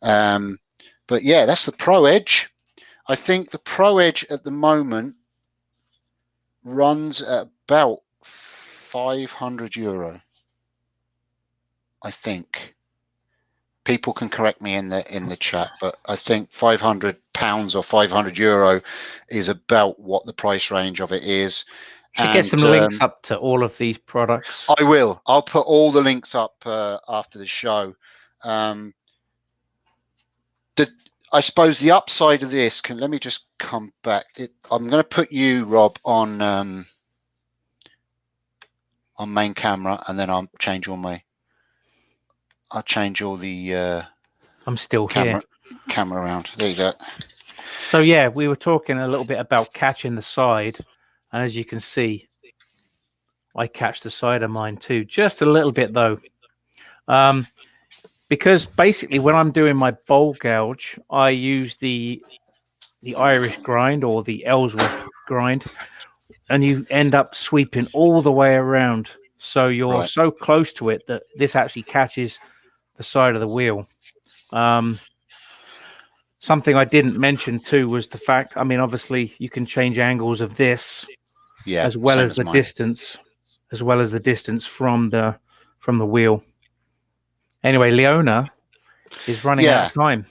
But yeah, that's the Pro Edge. I think the Pro Edge at the moment runs at about €500. I think. People can correct me in the chat, but I think £500 or €500 is about what the price range of it is. Should get some links up to all of these products. I will. I'll put all the links up after the show. I suppose the upside of this let me just come back. I'm going to put you, Rob, on main camera, and then I'll change all the I'm still camera here. around. There you go. So yeah, we were talking a little bit about catching the side, and as you can see, I catch the side of mine too, just a little bit though. Because basically when I'm doing my bowl gouge, I use the Irish grind or the Ellsworth grind, and you end up sweeping all the way around. So you're so close to it that this actually catches the side of the wheel. Something I didn't mention too was the fact, I mean, obviously you can change angles of this, as well as the distance, from the wheel. Anyway, Leona is running out of time.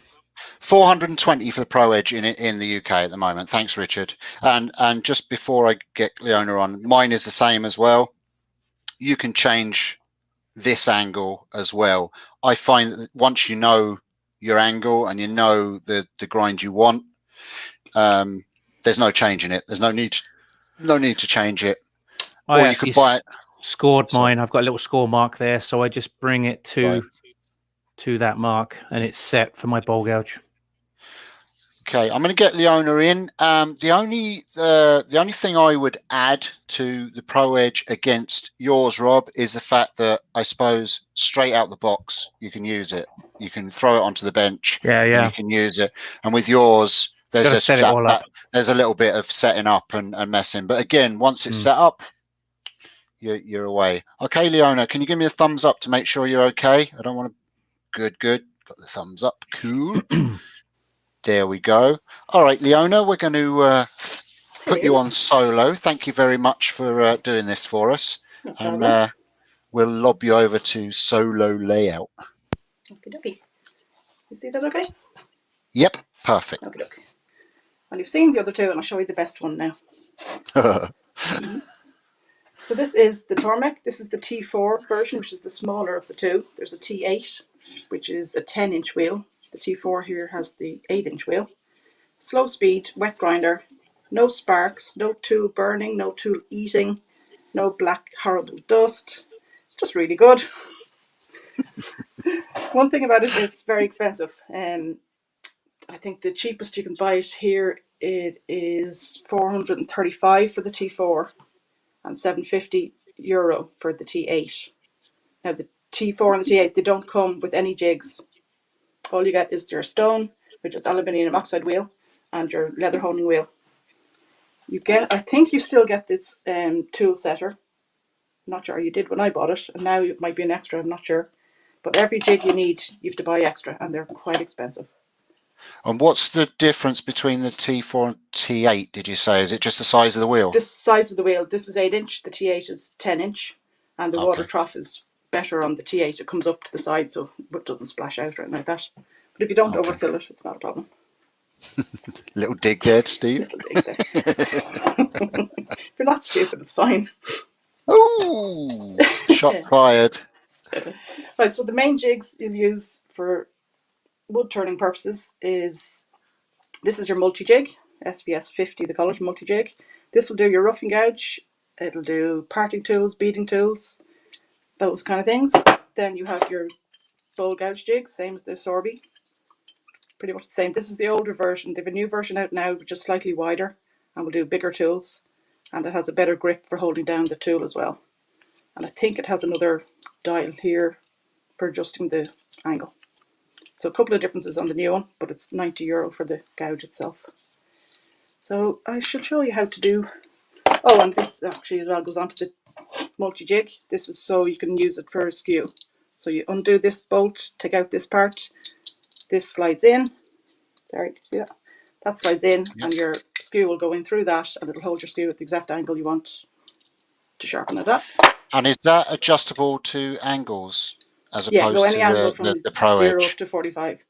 420 for the Pro Edge in the UK at the moment. Thanks, Richard. And just before I get Leona on, mine is the same as well. You can change this angle as well. I find that once you know your angle and you know the grind you want, there's no changing it. There's no need to change it. Or you could buy it. Scored mine. I've got a little score mark there, so I just bring it to that mark, and it's set for my bowl gouge. Okay, I'm going to get Leona in. The only thing I would add to the Pro Edge against yours, Rob, is the fact that I suppose straight out the box you can use it. You can throw it onto the bench. Yeah, and yeah. you can use it. And with yours, there's Gotta set it all up. there's a little bit of setting up and messing. But again, once it's set up, you're away. Okay, Leona, can you give me a thumbs up to make sure you're okay? I don't want to. Good. Got the thumbs up. Cool. There we go. All right, Leona, we're going to put you on solo. Thank you very much for doing this for us. No and problem. we'll lob you over to solo layout. Okie dokie. You see that okay? Yep, perfect. Okie dokie. Well, you've seen the other two, and I'll show you the best one now. So this is the Tormek. This is the T4 version, which is the smaller of the two. There's a T8, which is a 10-inch wheel. The T4 here has the 8-inch wheel. Slow speed, wet grinder, no sparks, no tool burning, no tool eating, no black horrible dust. It's just really good. One thing about it, it's very expensive. I think the cheapest you can buy it here, it is $435 for the T4 and €750 for the T8. Now the T4 and the T8, they don't come with any jigs. All you get is your stone, which is aluminium oxide wheel, and your leather honing wheel. You get, I think you still get this tool setter. I'm not sure, you did when I bought it, and now it might be an extra, I'm not sure. But every jig you need, you have to buy extra, and they're quite expensive. And what's the difference between the T4 and T8, did you say? Is it just the size of the wheel? The size of the wheel, this is 8-inch, the T8 is 10-inch, and the water trough is better on the T8. It comes up to the side so it doesn't splash out or anything like that. But if you don't overfill it, it's not a problem. Little dig there, Steve. Little dig there. If you're not stupid, it's fine. Oh, shot fired. Right, so the main jigs you'll use for wood turning purposes is, this is your multi-jig, SBS 50 they call it, multi-jig. This will do your rough and gouge, it'll do parting tools, beading tools, those kind of things. Then you have your bowl gouge jig, same as the Sorby. Pretty much the same. This is the older version. They have a new version out now, which is slightly wider and will do bigger tools. And it has a better grip for holding down the tool as well. And I think it has another dial here for adjusting the angle. So a couple of differences on the new one, but it's €90 for the gouge itself. So I shall show you how to do. Oh, and this actually as well goes on to the multi-jig. This is so you can use it for a skew. So you undo this bolt, take out this part. This slides in. There, see that? That slides in, and your skew will go in through that, and it'll hold your skew at the exact angle you want to sharpen it up. And is that adjustable to angles as opposed any to angle from the Pro 0 Edge? up to 45.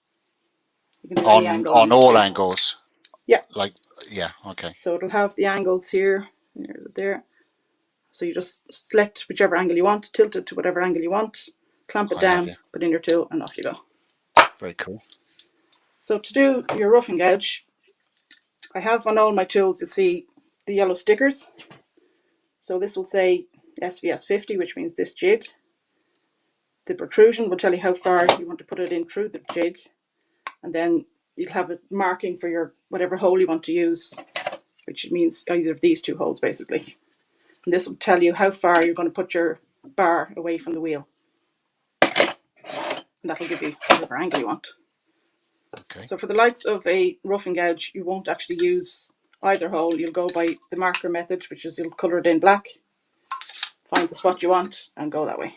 You can do on any angle on the all skew. angles? Yeah. Okay. So it'll have the angles here, there. So you just select whichever angle you want, tilt it to whatever angle you want, clamp it down, put in your tool, and off you go. Very cool. So to do your rough and gouge, I have on all my tools, you'll see the yellow stickers. So this will say SVS 50, which means this jig. The protrusion will tell you how far you want to put it in through the jig. And then you'll have a marking for your whatever hole you want to use, which means either of these two holes basically. And this will tell you how far you're going to put your bar away from the wheel. And that'll give you whatever angle you want. Okay. So for the likes of a rough and gouge, you won't actually use either hole. You'll go by the marker method, which is you'll colour it in black, find the spot you want, and go that way.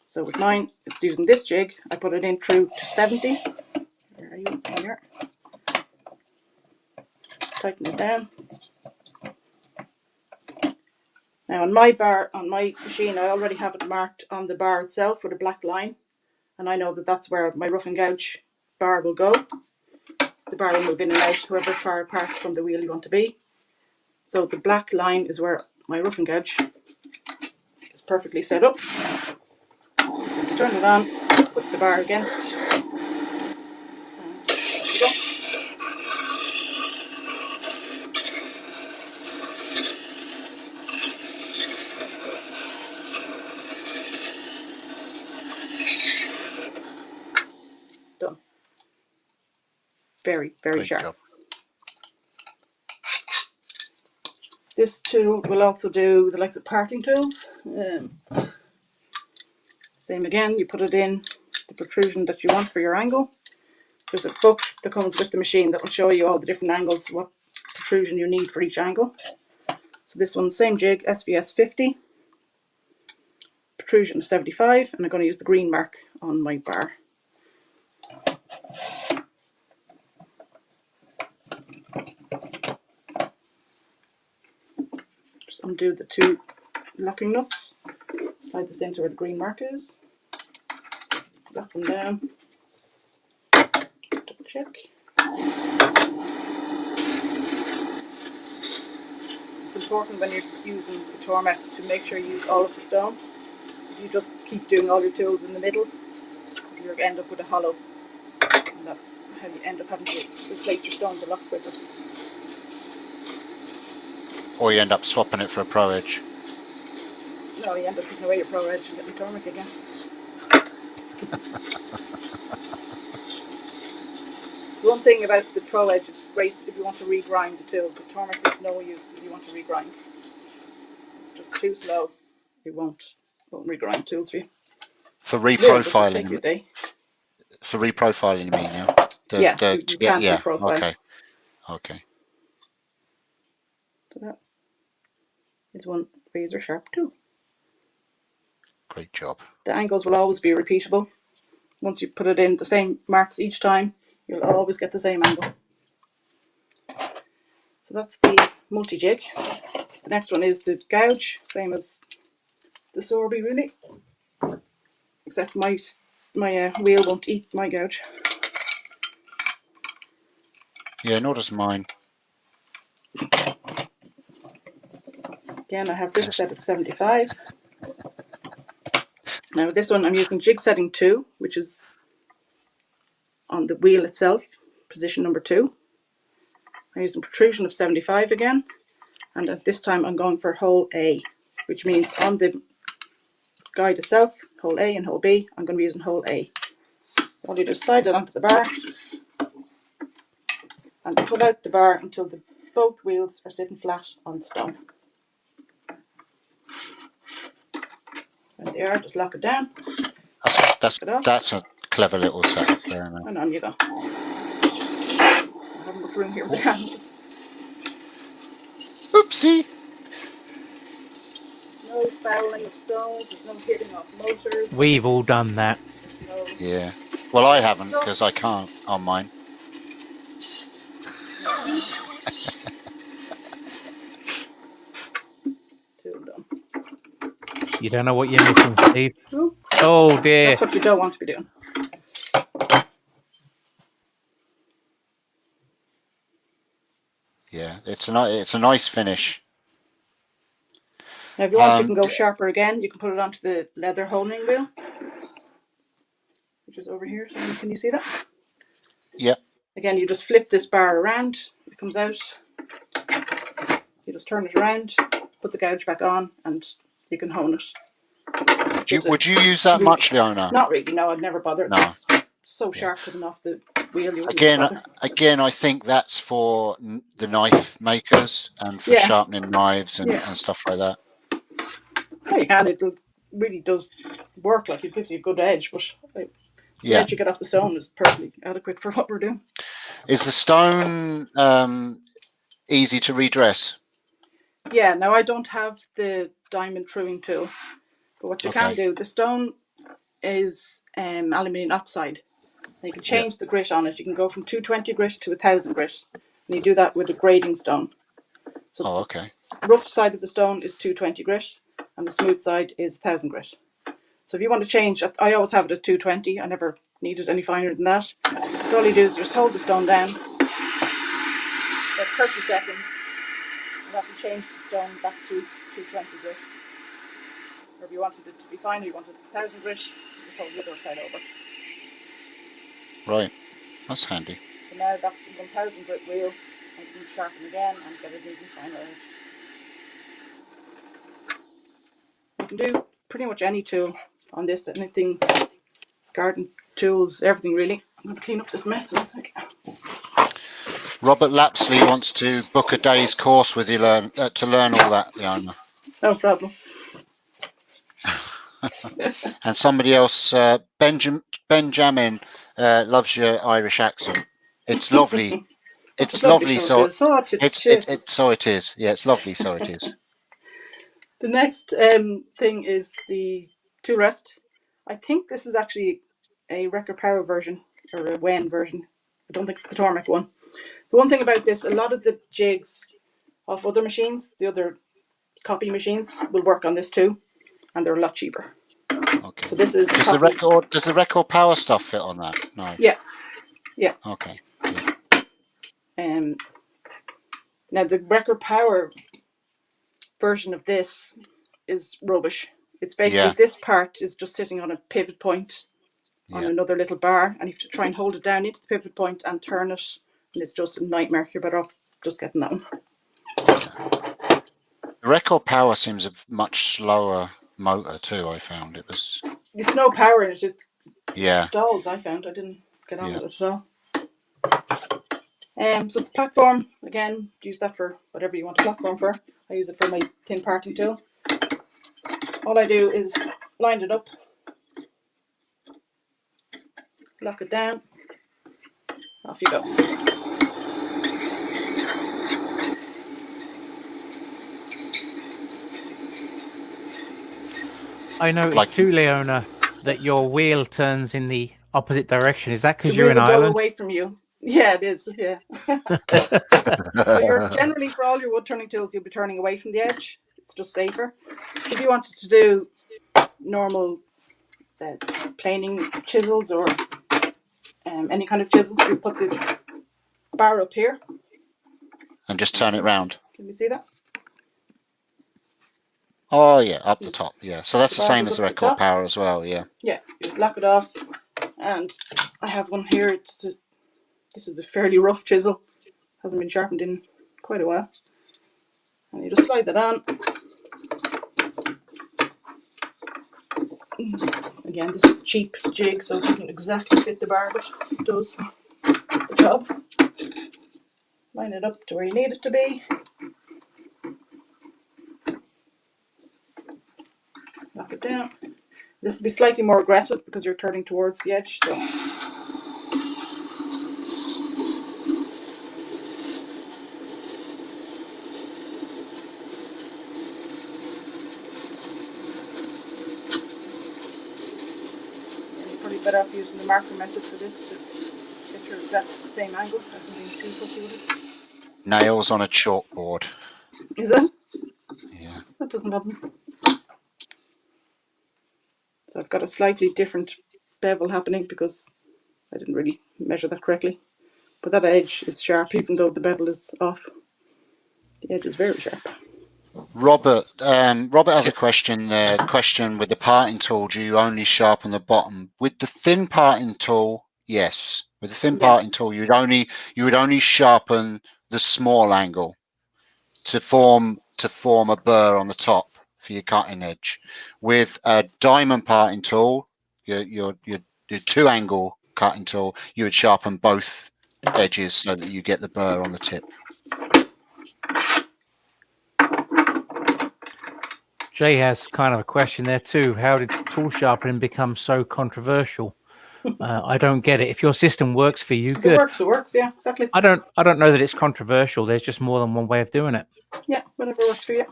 So with mine, it's using this jig. I put it in through to 70. Where are you? Here. Tighten it down. Now on my bar, on my machine, I already have it marked on the bar itself with a black line. And I know that that's where my rough and gouge bar will go. The bar will move in and out, however far apart from the wheel you want to be. So the black line is where my rough and gouge is perfectly set up. So you turn it on, put the bar against, and there you go. Done. very, very Great sharp. job. This tool will also do the likes of parting tools. Same again, you put it in the protrusion that you want for your angle. There's a book that comes with the machine that will show you all the different angles, what protrusion you need for each angle. So this one, same jig, SBS 50, protrusion of 75, and I'm going to use the green mark on my bar. Just undo the two locking nuts, slide this into where the green mark is, lock them down, double check. It's important when you're using the torment to make sure you use all of the stone. If you just keep doing all your tools in the middle, you'll end up with a hollow, and that's how you end up having to replace your stones a lot quicker. Or you end up swapping it for a Pro Edge. No, you end up taking away your Pro Edge and getting torment again. One thing about the Pro Edge, it's great if you want to regrind the tool, but torment is no use if you want to regrind. It's just too slow. It won't regrind tools for you. For Take you a reprofiling. day. For reprofiling, you mean, yeah? You can't reprofile. Okay. Okay. So that is one razor sharp tool. Great job. The angles will always be repeatable. Once you put it in the same marks each time, you'll always get the same angle. So that's the multi-jig. The next one is the gouge, same as the Sorby really. Except my wheel won't eat my gouge. Yeah, nor does mine. Again, I have this set at 75. Now this one I'm using jig setting 2, which is on the wheel itself, position number 2. I'm using protrusion of 75 again, and at this time I'm going for hole A, which means on the guide itself, hole A and hole B, I'm going to be using hole A. So I'll just slide it onto the bar and pull out the bar until both wheels are sitting flat on the stone. When they are, just lock it down. That's a clever little setup there. And on you go. I haven't much room here with the hands. Oopsie! No fouling of stones, there's no hitting off motors. We've all done that. No. Yeah. Well, I haven't, because I can't on mine. Tool done. You don't know what you're missing, Steve. Ooh. Oh dear. That's what you don't want to be doing. Yeah, it's a nice finish. Now if you want, you can go sharper again. You can put it onto the leather honing wheel, which is over here. So can you see that? Yep. Again, you just flip this bar around. It comes out. You just turn it around, put the gouge back on, and you can hone it. Would you use that much, Leona? Not really. No, I'd never bother. No. It's so sharp coming off the wheel. You wouldn't bother. Again, I think that's for the knife makers and for sharpening knives and stuff like that. Yeah, you can. It really does work. Like, it gives you a good edge, but the edge you get off the stone is perfectly adequate for what we're doing. Is the stone easy to redress? Yeah. Now I don't have the diamond truing tool, but what you can do, the stone is aluminium oxide. And you can change the grit on it. You can go from 220 grit to 1000 grit, and you do that with a grading stone. So the rough side of the stone is 220 grit, and the smooth side is 1000 grit. So if you want to change, I always have it at 220. I never needed any finer than that. But all you do is just hold the stone down for 30 seconds, and that will change the stone back to 220 grit. Or if you wanted it to be finer, you wanted 1000 grit, just hold the other side over. Right, that's handy. So now that's a 1000 grit wheel, and you can sharpen again and get it even finer edge. You can do pretty much any tool on this, anything, garden tools, everything really. I'm going to clean up this mess. 1 sec. Robert Lapsley wants to book a day's course with you to learn all that, Leona. No problem. And somebody else, Benjamin, loves your Irish accent. It's lovely. It's lovely. So it is. Yeah, it's lovely. So it is. The next thing is the tool rest. I think this is actually a Record Power version or a Wen version. I don't think it's the Tormek one. The one thing about this, a lot of the jigs of other machines, the other copy machines, will work on this too, and they're a lot cheaper. Okay. So this is does the record power stuff fit on that? No. Yeah. Yeah. Okay. Yeah. Now the Record Power version of this is rubbish. It's basically this part is just sitting on a pivot point on another little bar, and you have to try and hold it down into the pivot point and turn it, and it's just a nightmare. You're better off just getting that one. The Record Power seems a much slower motor too. I found it's no power in it. It stalls. I found I didn't get on with it at all. So the platform, again, use that for whatever you want a platform for. I use it for my tin parting tool. All I do is line it up, lock it down, off you go. I noticed too, Leona, that your wheel turns in the opposite direction. Is that because you're in Ireland? Go away from you. Yeah, it is. Yeah. So you're generally, for all your wood turning tools, you'll be turning away from the edge. It's just safer. If you wanted to do normal planing chisels or any kind of chisels, you put the bar up here and just turn it round. Can you see that? Oh yeah, up the top. Yeah, so that's the same as the Record Power as well. Yeah. Yeah, just lock it off, and I have one here. This is a fairly rough chisel. Hasn't been sharpened in quite a while, and you just slide that on. Again, this is a cheap jig, so it doesn't exactly fit the bar, but it does the job. Line it up to where you need it to be. Knock it down. This will be slightly more aggressive because you're turning towards the edge. So. You're probably better off using the marker method for this to get your exact same angle. I haven't been too fussy with it. Nails on a chalkboard. Is it? Yeah. That doesn't bother me. So I've got a slightly different bevel happening because I didn't really measure that correctly. But that edge is sharp even though the bevel is off. The edge is very sharp. Robert has a question there. Question with the parting tool, do you only sharpen the bottom? With the thin parting tool, yes. With the thin parting tool, you would only sharpen the small angle to form a burr on the top for your cutting edge. With a diamond parting tool, your 2-angle cutting tool, you would sharpen both edges so that you get the burr on the tip. Jay has kind of a question there too. How did tool sharpening become so controversial? I don't get it. If your system works for you, good. It works. Yeah, exactly. I don't know that it's controversial. There's just more than one way of doing it. Yeah, whatever works for you.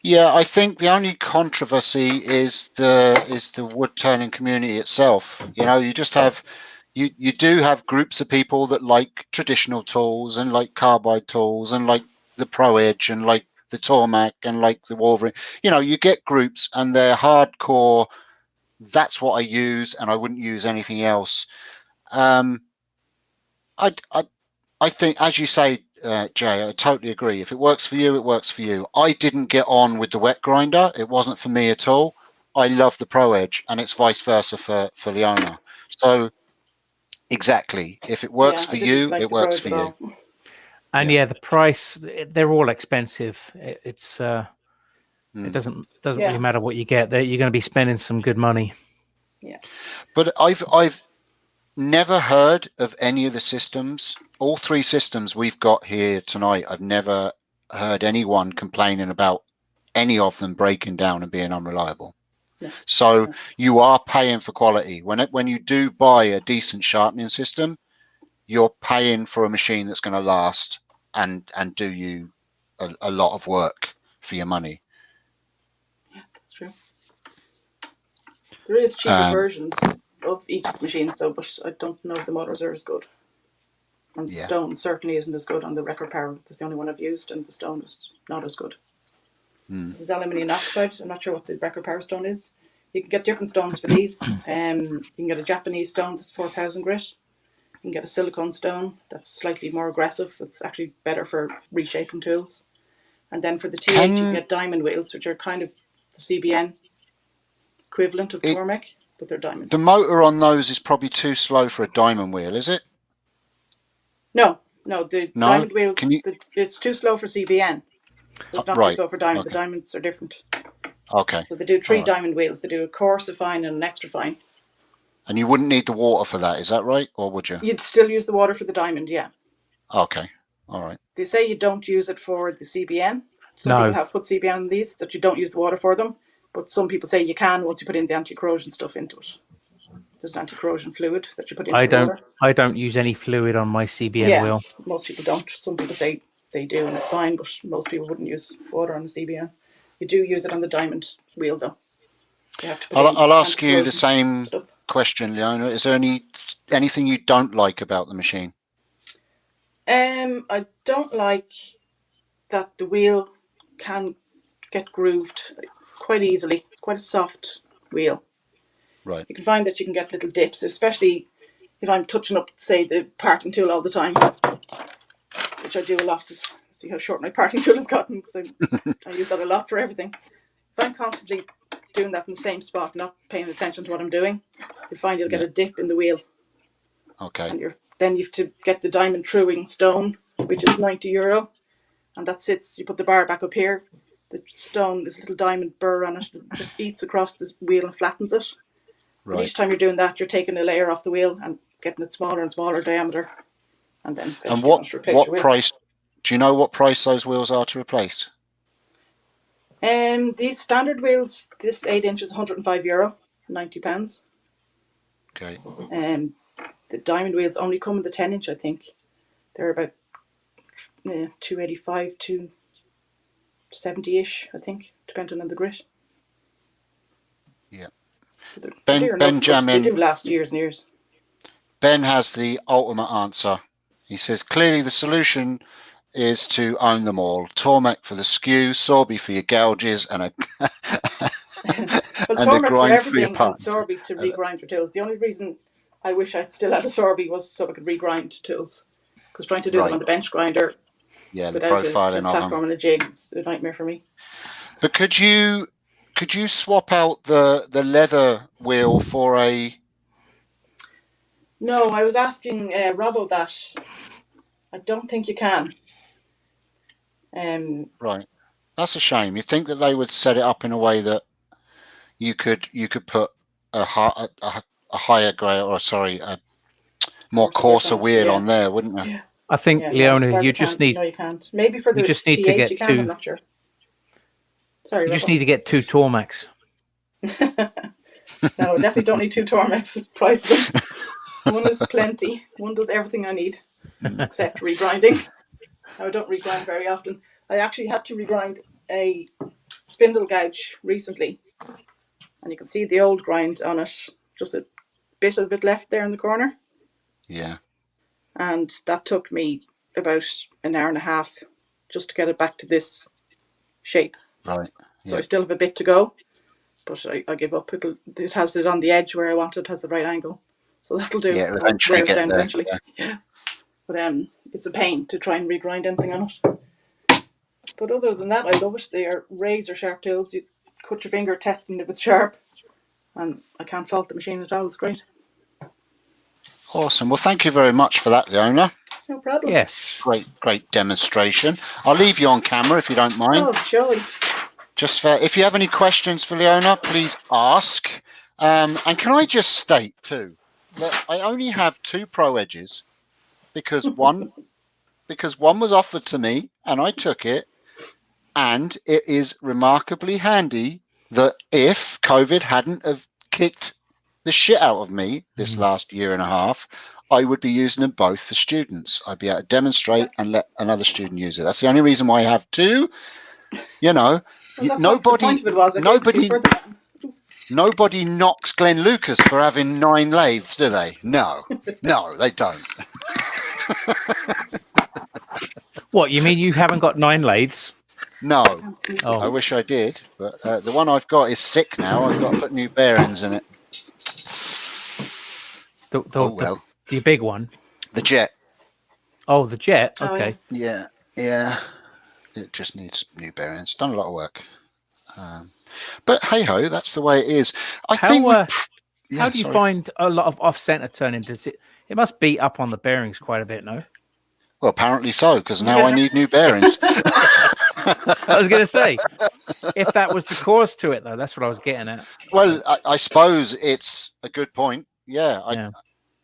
Yeah, I think the only controversy is the wood turning community itself. You know, you just have you do have groups of people that like traditional tools and like carbide tools and like the Pro Edge and like the Tormek and like the Wolverine. You know, you get groups and they're hardcore. That's what I use, and I wouldn't use anything else. I think, as you say, Jay, I totally agree. If it works for you, it works for you. I didn't get on with the wet grinder. It wasn't for me at all. I love the Pro Edge, and it's vice versa for Leona. So exactly, if it works for you, it works for you. And the price, they're all expensive. It's it doesn't really matter what you get. You're going to be spending some good money. Yeah. But I've never heard of any of the systems all three systems we've got here tonight, I've never heard anyone complaining about any of them breaking down and being unreliable. Yeah. So Yeah. you are paying for quality. When you do buy a decent sharpening system, you're paying for a machine that's going to last and do you a lot of work for your money. Yeah, that's true. There is cheaper versions of each of the machines though, but I don't know if the motors are as good. And the stone certainly isn't as good on the record power. That's the only one I've used, and the stone is not as good. This is aluminium oxide. I'm not sure what the record power stone is. You can get different stones for these. You can get a Japanese stone that's 4,000 grit. You can get a silicone stone that's slightly more aggressive. That's actually better for reshaping tools. And then for the T8, you can get diamond wheels, which are kind of the CBN equivalent of Tormek, but they're diamond. The motor on those is probably too slow for a diamond wheel, is it? No, the diamond wheels, it's too slow for CBN. It's not too slow for diamond. Okay. The diamonds are different. Okay. So they do three diamond wheels. They do a coarse, a fine, and an extra fine. And you wouldn't need the water for that, is that right? Or would you? You'd still use the water for the diamond, yeah. Okay. All right. They say you don't use it for the CBN. Some people have put CBN on these, that you don't use the water for them. But some people say you can once you put in the anti-corrosion stuff into it. There's an anti-corrosion fluid that you put into the water. I don't use any fluid on my CBN wheel. Most people don't. Some people say they do and it's fine, but most people wouldn't use water on the CBN. You do use it on the diamond wheel though. You have to put I'll ask you the same question, Leona. Is there anything you don't like about the machine? I don't like that the wheel can get grooved quite easily. It's quite a soft wheel. Right. You can find that you can get little dips, especially if I'm touching up, say, the parting tool all the time, which I do a lot because see how short my parting tool has gotten because I use that a lot for everything. If I'm constantly doing that in the same spot, not paying attention to what I'm doing, you'll find you'll get a dip in the wheel. Okay. And then you have to get the diamond truing stone, which is €90, and that sits. You put the bar back up here. The stone, there's a little diamond burr on it. It just eats across this wheel and flattens it. Right. But each time you're doing that, you're taking a layer off the wheel and getting it smaller and smaller diameter, and then what price? Do you know what price those wheels are to replace? These standard wheels, this 8 inches, €105, £90. Okay. The diamond wheels only come in the 10 inch, I think. They're about 285 to 70-ish, I think, depending on the grit. Yeah. So Benjamin, they do last years and years. Ben has the ultimate answer. He says, clearly the solution is to own them all. Tormek for the skew, Sorby for your gouges, and well, Tormek for everything and Sorby to regrind your tools. The only reason I wish I still had a Sorby was so I could regrind tools. Because trying to do them on the bench grinder the profiling a platform and a jig, it's a nightmare for me. But could you swap out the leather wheel for a... No, I was asking Robbo that. I don't think you can. Right. That's a shame. You'd think that they would set it up in a way that you could put a higher grade, or sorry, a more coarser wheel on there, wouldn't you? Yeah. I think, Leona, you just need... No, you can't. Maybe for the T8 you can, I'm not sure. Sorry, you just need to get 2 Tormeks. No, I definitely don't need 2 Tormeks. The price of them. One is plenty. One does everything I need, except regrinding. I don't regrind very often. I actually had to regrind a spindle gouge recently, and you can see the old grind on it. Just a bit of it left there in the corner. Yeah. And that took me about an hour and a half just to get it back to this shape. Right. Yeah. So I still have a bit to go, but I give up. It has it on the edge where I want it. It has the right angle. So that'll do. Yeah, eventually get there. Eventually. Yeah. But it's a pain to try and regrind anything on it. But other than that, I love it. They are razor sharp tools. You cut your finger testing if it's sharp, and I can't fault the machine at all. It's great. Awesome. Well, thank you very much for that, Leona. No problem. Yes. Great demonstration. I'll leave you on camera if you don't mind. Oh, jolly. Just if you have any questions for Leona, please ask. And can I just state too that I only have 2 Pro Edges, because one was offered to me and I took it, and it is remarkably handy that if COVID hadn't have kicked the shit out of me this last year and a half, I would be using them both for students. I'd be able to demonstrate and let another student use it. That's the only reason why I have two. You know, well, nobody. The point of it was, nobody knocks Glenn Lucas for having 9 lathes, do they? No, they don't. What, you mean you haven't got 9 lathes? No, Oh. I wish I did, but the one I've got is sick now. I've got to put new bearings in it. The big one? The Jet. Oh, the Jet? Okay. Yeah. It just needs new bearings. Done a lot of work. But hey-ho, that's the way it is. How do you find a lot of off-center turning? It must beat up on the bearings quite a bit, no? Well, apparently so, because now I need new bearings. I was going to say, if that was the cause to it, though, that's what I was getting at. Well, I suppose it's a good point. Yeah.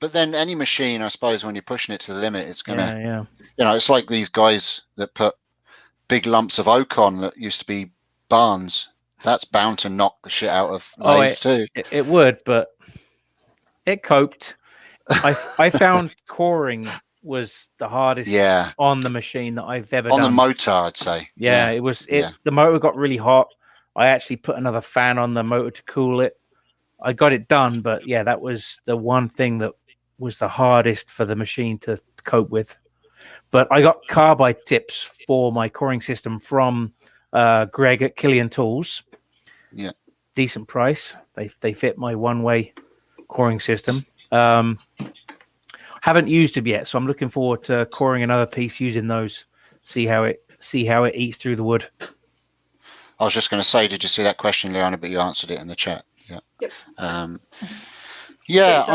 But then any machine, I suppose, when you're pushing it to the limit, it's going to, it's like these guys that put big lumps of oak on that used to be barns. That's bound to knock the shit out of lathes too. It would, but it coped. I found coring was the hardest on the machine that I've ever done. On the motor, I'd say. Yeah, it was. The motor got really hot. I actually put another fan on the motor to cool it. I got it done, but that was the one thing that was the hardest for the machine to cope with. But I got carbide tips for my coring system from Greg at Killian Tools. Yeah, decent price. They fit my one-way coring system. Haven't used them yet, so I'm looking forward to coring another piece using those. See how it eats through the wood. I was just going to say, did you see that question, Leona? But you answered it in the chat. Yeah. Yep. I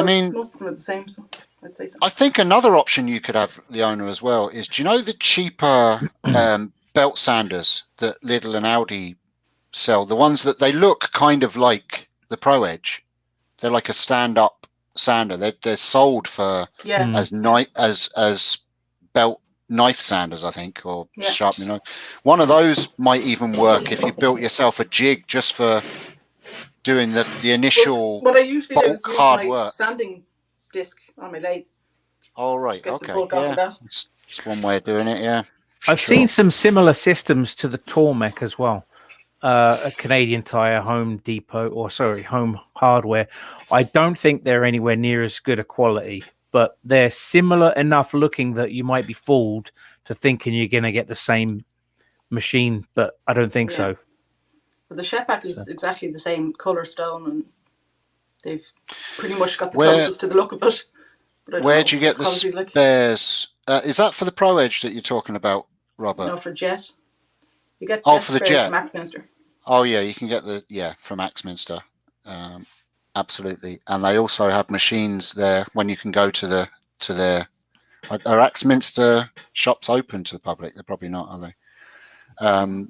mean, most of them are the same, so I'd say so. I think another option you could have, Leona, as well, is, do you know the cheaper belt sanders that Lidl and Audi sell? The ones that they look kind of like the Pro Edge. They're like a stand-up sander. They're sold for as belt knife sanders, I think, or sharpening knife. One of those might even work if you built yourself a jig just for doing the initial what I usually do is use hard my work. sanding disc on my lathe. All right, okay, it's one way of doing it. Yeah, I've seen some similar systems to the Tormek as well. A Canadian Tire, Home Hardware. I don't think they're anywhere near as good a quality, but they're similar enough looking that you might be fooled to thinking you're going to get the same machine, but I don't think so. But the Shepak is exactly the same colour stone, and they've pretty much got the closest to the look of it. Where do you get the spares? Is that for the Pro Edge that you're talking about, Robert? No, for Jet. You get Jet spares from Axminster. Oh yeah, you can get from Axminster. Absolutely, and they also have machines there when you can go to their. Are Axminster shops open to the public? They're probably not, are they?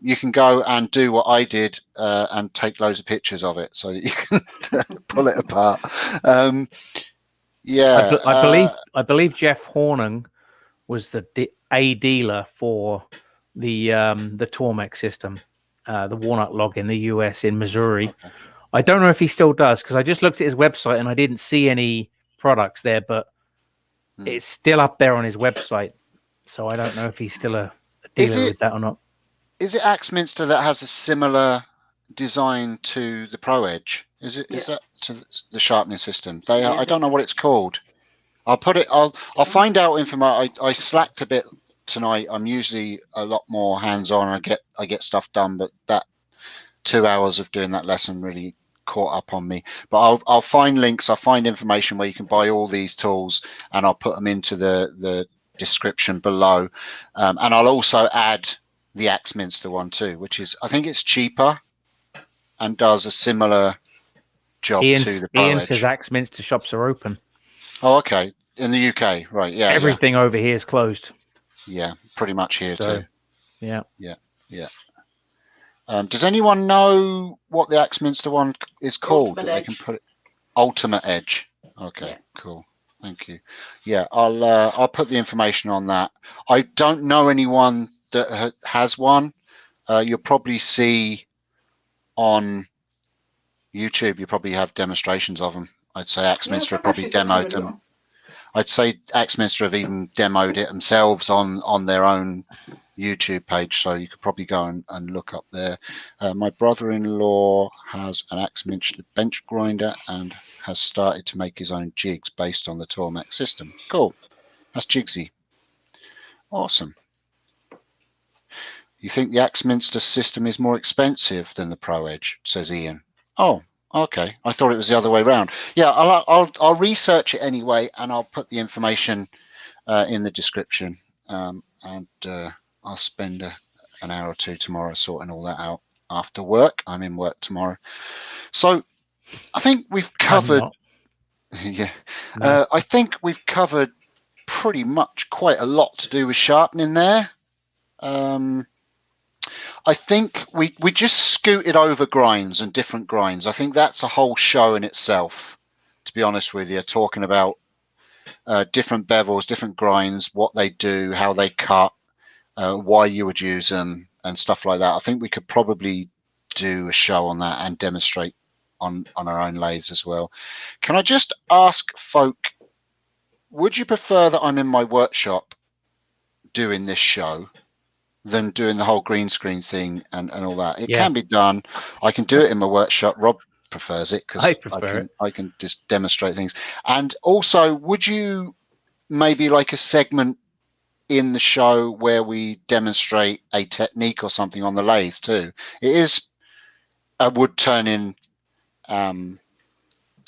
You can go and do what I did and take loads of pictures of it so that you can pull it apart. I believe Jeff Hornung was a dealer for the Tormek system, the walnut log in the US in Missouri. Okay. I don't know if he still does, because I just looked at his website and I didn't see any products there, but it's still up there on his website. So I don't know if he's still a dealer with that or not. Is it Axminster that has a similar design to the Pro Edge? Is that to the sharpening system? I don't know what it's called. I'll find out information. I slacked a bit tonight. I'm usually a lot more hands-on. I get stuff done, but that 2 hours of doing that lesson really caught up on me. But I'll find links. I'll find information where you can buy all these tools, and I'll put them into the description below. And I'll also add the Axminster one too, which is, I think it's cheaper and does a similar job to the Pro Edge. Ian says Axminster shops are open. Oh, okay. In the UK, right? Yeah. Everything over here is closed. Yeah, pretty much here too. Yeah. Does anyone know what the Axminster one is called? That they can put it Ultimate Edge. Okay, cool. Thank you. Yeah, I'll put the information on that. I don't know anyone that has one. You'll probably see on YouTube. You probably have demonstrations of them. I'd say Axminster have probably demoed them. I'd say Axminster have even demoed it themselves on their own YouTube page, so you could probably go and look up there. My brother-in-law has an Axminster bench grinder and has started to make his own jigs based on the Tormac system. Cool. That's Jigsy. Awesome. You think the Axminster system is more expensive than the Pro Edge, says Ian. Oh, okay. I thought it was the other way around. Yeah, I'll research it anyway, and I'll put the information in the description. And I'll spend an hour or two tomorrow sorting all that out after work. I'm in work tomorrow. So I think we've covered. Yeah. No. I think we've covered pretty much quite a lot to do with sharpening there. I think we just scooted over grinds and different grinds. I think that's a whole show in itself, to be honest with you, talking about different bevels, different grinds, what they do, how they cut, why you would use them and stuff like that. I think we could probably do a show on that and demonstrate on our own lathes as well. Can I just ask folk, would you prefer that I'm in my workshop doing this show than doing the whole green screen thing and all that? It can be done. I can do it in my workshop. Rob prefers it because I can just demonstrate things. And also, would you maybe like a segment in the show where we demonstrate a technique or something on the lathe too? It is a wood turning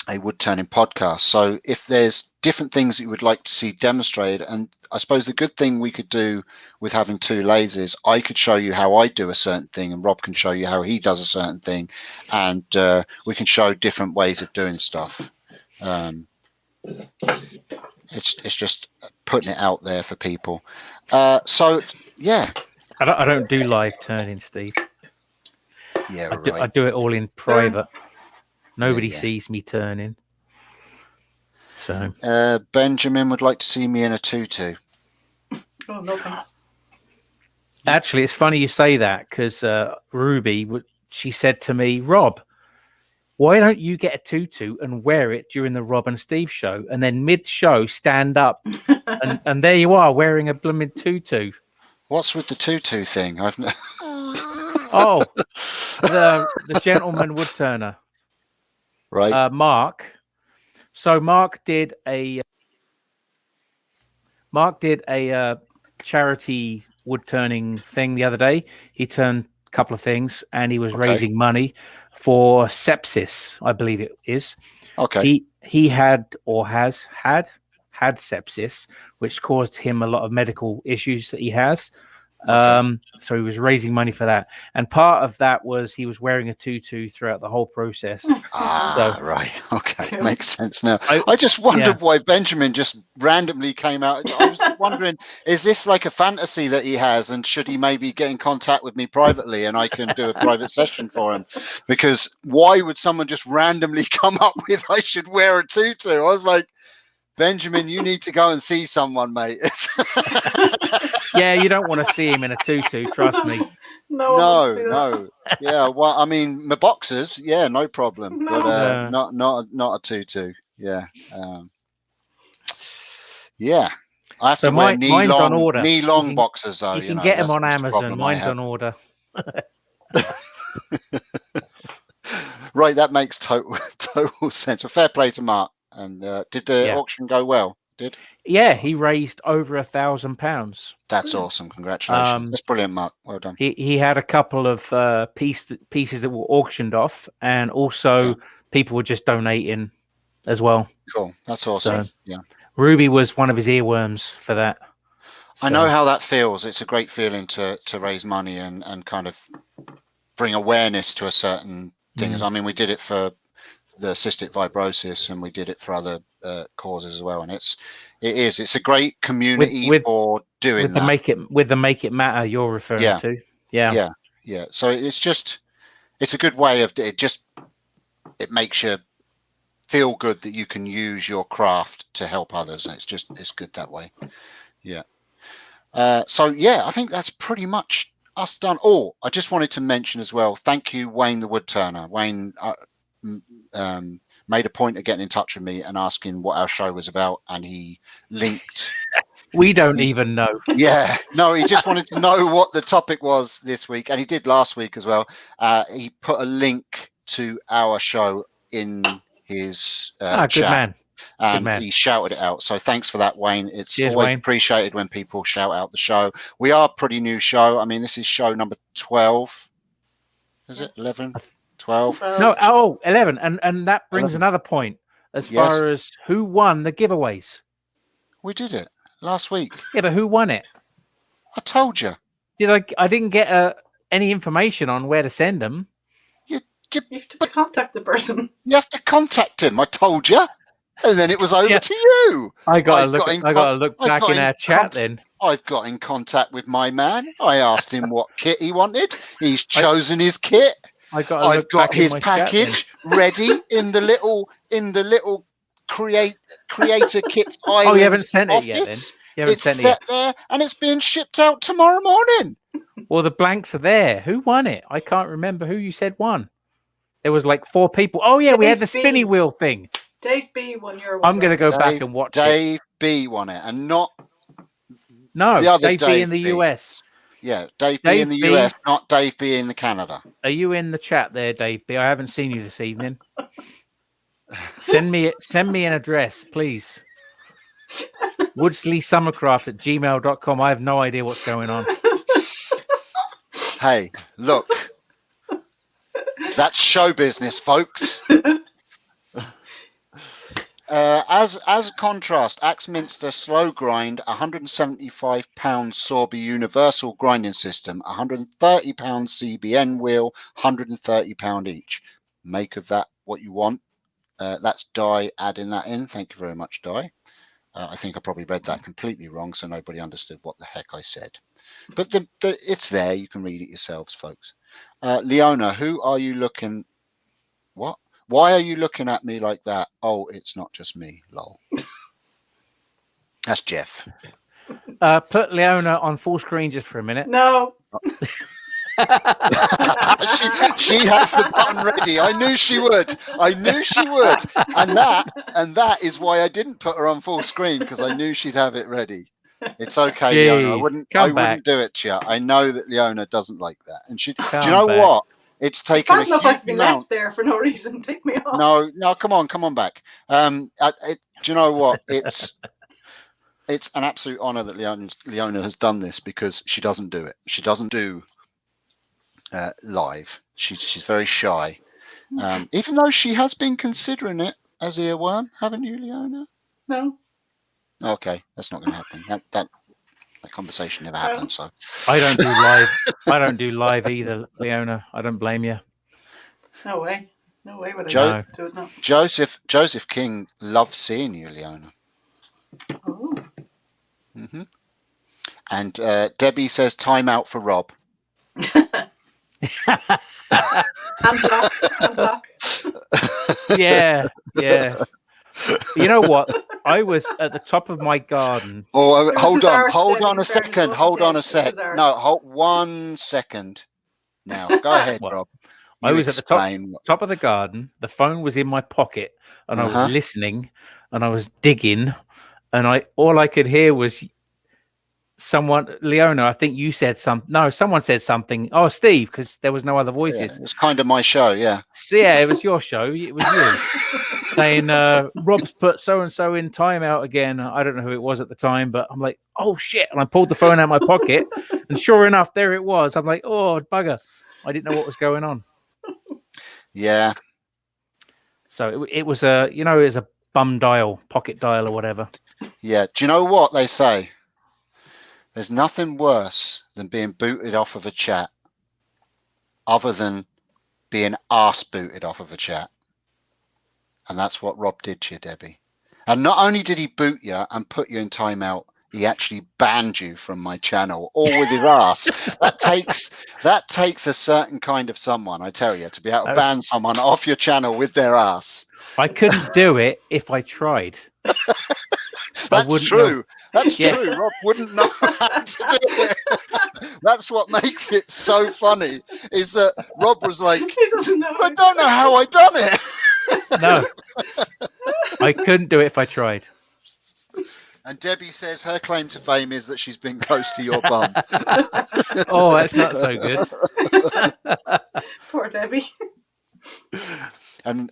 podcast. So if there's different things that you would like to see demonstrated, and I suppose the good thing we could do with having two lathes is I could show you how I do a certain thing and Rob can show you how he does a certain thing, and we can show different ways of doing stuff. It's just putting it out there for people. So yeah, I don't do live turning, Steve. Yeah, I do it all in private. Nobody sees me turning. So Benjamin would like to see me in a tutu. Oh, no thanks. Actually, it's funny you say that because Ruby, she said to me, Rob, why don't you get a tutu and wear it during the Rob and Steve show, and then mid-show stand up and there you are wearing a blooming tutu. What's with the tutu thing? Oh, the gentleman wood turner, right? Mark. So Mark did a charity wood turning thing the other day. He turned a couple of things, and he was raising money for sepsis, I believe it is. Okay. He had or has had sepsis, which caused him a lot of medical issues that he has. So he was raising money for that, and part of that was he was wearing a tutu throughout the whole process. Right, okay, makes sense now. I just wondered why Benjamin just randomly came out. I was wondering, is this like a fantasy that he has, and should he maybe get in contact with me privately and I can do a private session for him? Because why would someone just randomly come up with I should wear a tutu? I was like, Benjamin, you need to go and see someone, mate. Yeah, you don't want to see him in a tutu, trust me. No. Yeah, well, I mean, my boxers, yeah, no problem. No. But not a tutu. Yeah. Yeah. I have to wear knee long boxers though. You can get them on Amazon. Mine's on order. Right, that makes total sense. Well, fair play to Mark. And did the auction go well? Yeah, he raised over £1,000. That's awesome. Congratulations. That's brilliant, Mark. Well done. He had a couple of pieces that were auctioned off, and also people were just donating as well. Cool. That's awesome. So, Ruby was one of his earworms for that. So. I know how that feels. It's a great feeling to raise money and kind of bring awareness to a certain thing. I mean, we did it for the cystic fibrosis, and we did it for other causes as well. And it's a great community for doing that. With the Make It Matter you're referring to. Yeah. So it's a good way of it. It makes you feel good that you can use your craft to help others, and it's good that way. Yeah. So yeah, I think that's pretty much us done. Oh, I just wanted to mention as well, thank you, Wayne the Woodturner. Wayne made a point of getting in touch with me and asking what our show was about, and he linked. We don't even know. Yeah, no, he just wanted to know what the topic was this week, and he did last week as well. He put a link to our show in his Good chat. man. And he shouted it out. So thanks for that, Wayne. It's Cheers, always Wayne. appreciated when people shout out the show. We are a pretty new show. I mean, this is show number 12. Is it 11? 12? No, 11. And that brings 11. Another point as far as who won the giveaways. We did it last week. Yeah, but who won it? I told you. I didn't get any information on where to send them. You have to contact the person. You have to contact him. I told you. And then it was over to you. I got to look back in our chat then. I've got in contact with my man. I asked him what kit he wanted. He's chosen his kit. I've got his package ready in the little creator kits. Oh, you haven't sent it yet then? You haven't it's sent set it there and it's being shipped out tomorrow morning. Well, the blanks are there. Who won it? I can't remember who you said won. There was like 4 people. Oh yeah, we had the spinny wheel thing. Dave B won your one. I'm going to go back and watch Dave B won it, and not the other Dave B in the US. Yeah, Dave B in the US, not Dave B in the Canada. Are you in the chat there, Dave B? I haven't seen you this evening. Send me an address, please. WoodsleySummercraft@gmail.com. I have no idea what's going on. Hey, look. That's show business, folks. As a contrast, Axminster Slow Grind, £175 Sorby Universal Grinding System, £130 CBN wheel, £130 each. Make of that what you want. That's Di adding that in. Thank you very much, Di. I think I probably read that completely wrong, so nobody understood what the heck I said. But it's there. You can read it yourselves, folks. Leona, who are you looking? What? Why are you looking at me like that? Oh, it's not just me. Lol. That's Jeff. Put Leona on full screen just for a minute. No. she has the button ready. I knew she would. And that is why I didn't put her on full screen, because I knew she'd have it ready. It's okay, Jeez, Leona. I wouldn't do it to you. I know that Leona doesn't like that. And do you know what? It's taken a huge I've been left there for no reason. Take me off. No, come on back. Do you know what? It's an absolute honor that Leona has done this, because she doesn't do it. She doesn't do live. She's very shy. Even though she has been considering it as earworm, haven't you, Leona? No. Okay, that's not going to happen. That conversation never happened. So I don't do live. I don't do live either, Leona. I don't blame you. No way would I do it now. Joseph King loves seeing you, Leona. Oh. Mm-hmm. And Debbie says time out for Rob. Unblock. Yeah. You know what? I was at the top of my garden. Oh, hold on a second. Hold on a sec. No, hold 1 second. Now, go ahead, Rob. I was at the top of the garden. The phone was in my pocket, and I was listening, and I was digging, and all I could hear was someone, Leona, I think you said something. No, someone said something. Oh, Steve, because there was no other voices. Yeah, it's kind of my show, yeah. So, yeah, it was your show. It was you saying, Rob's put so-and-so in timeout again. I don't know who it was at the time, but I'm like, oh, shit. And I pulled the phone out of my pocket, and sure enough, there it was. I'm like, oh, bugger. I didn't know what was going on. Yeah. So it was a bum dial, pocket dial or whatever. Yeah. Do you know what they say? There's nothing worse than being booted off of a chat other than being arse booted off of a chat. And that's what Rob did to you, Debbie. And not only did he boot you and put you in timeout, he actually banned you from my channel, all with his ass. That takes a certain kind of someone, I tell you, to be able to ban someone off your channel with their ass. I couldn't do it if I tried. That's true. That's Yeah. true. Rob wouldn't know how to do it. That's what makes it so funny, is that Rob was like, He doesn't know. I don't know how I done it. No. I couldn't do it if I tried. And Debbie says her claim to fame is that she's been close to your bum. Oh, that's not so good. Poor Debbie. And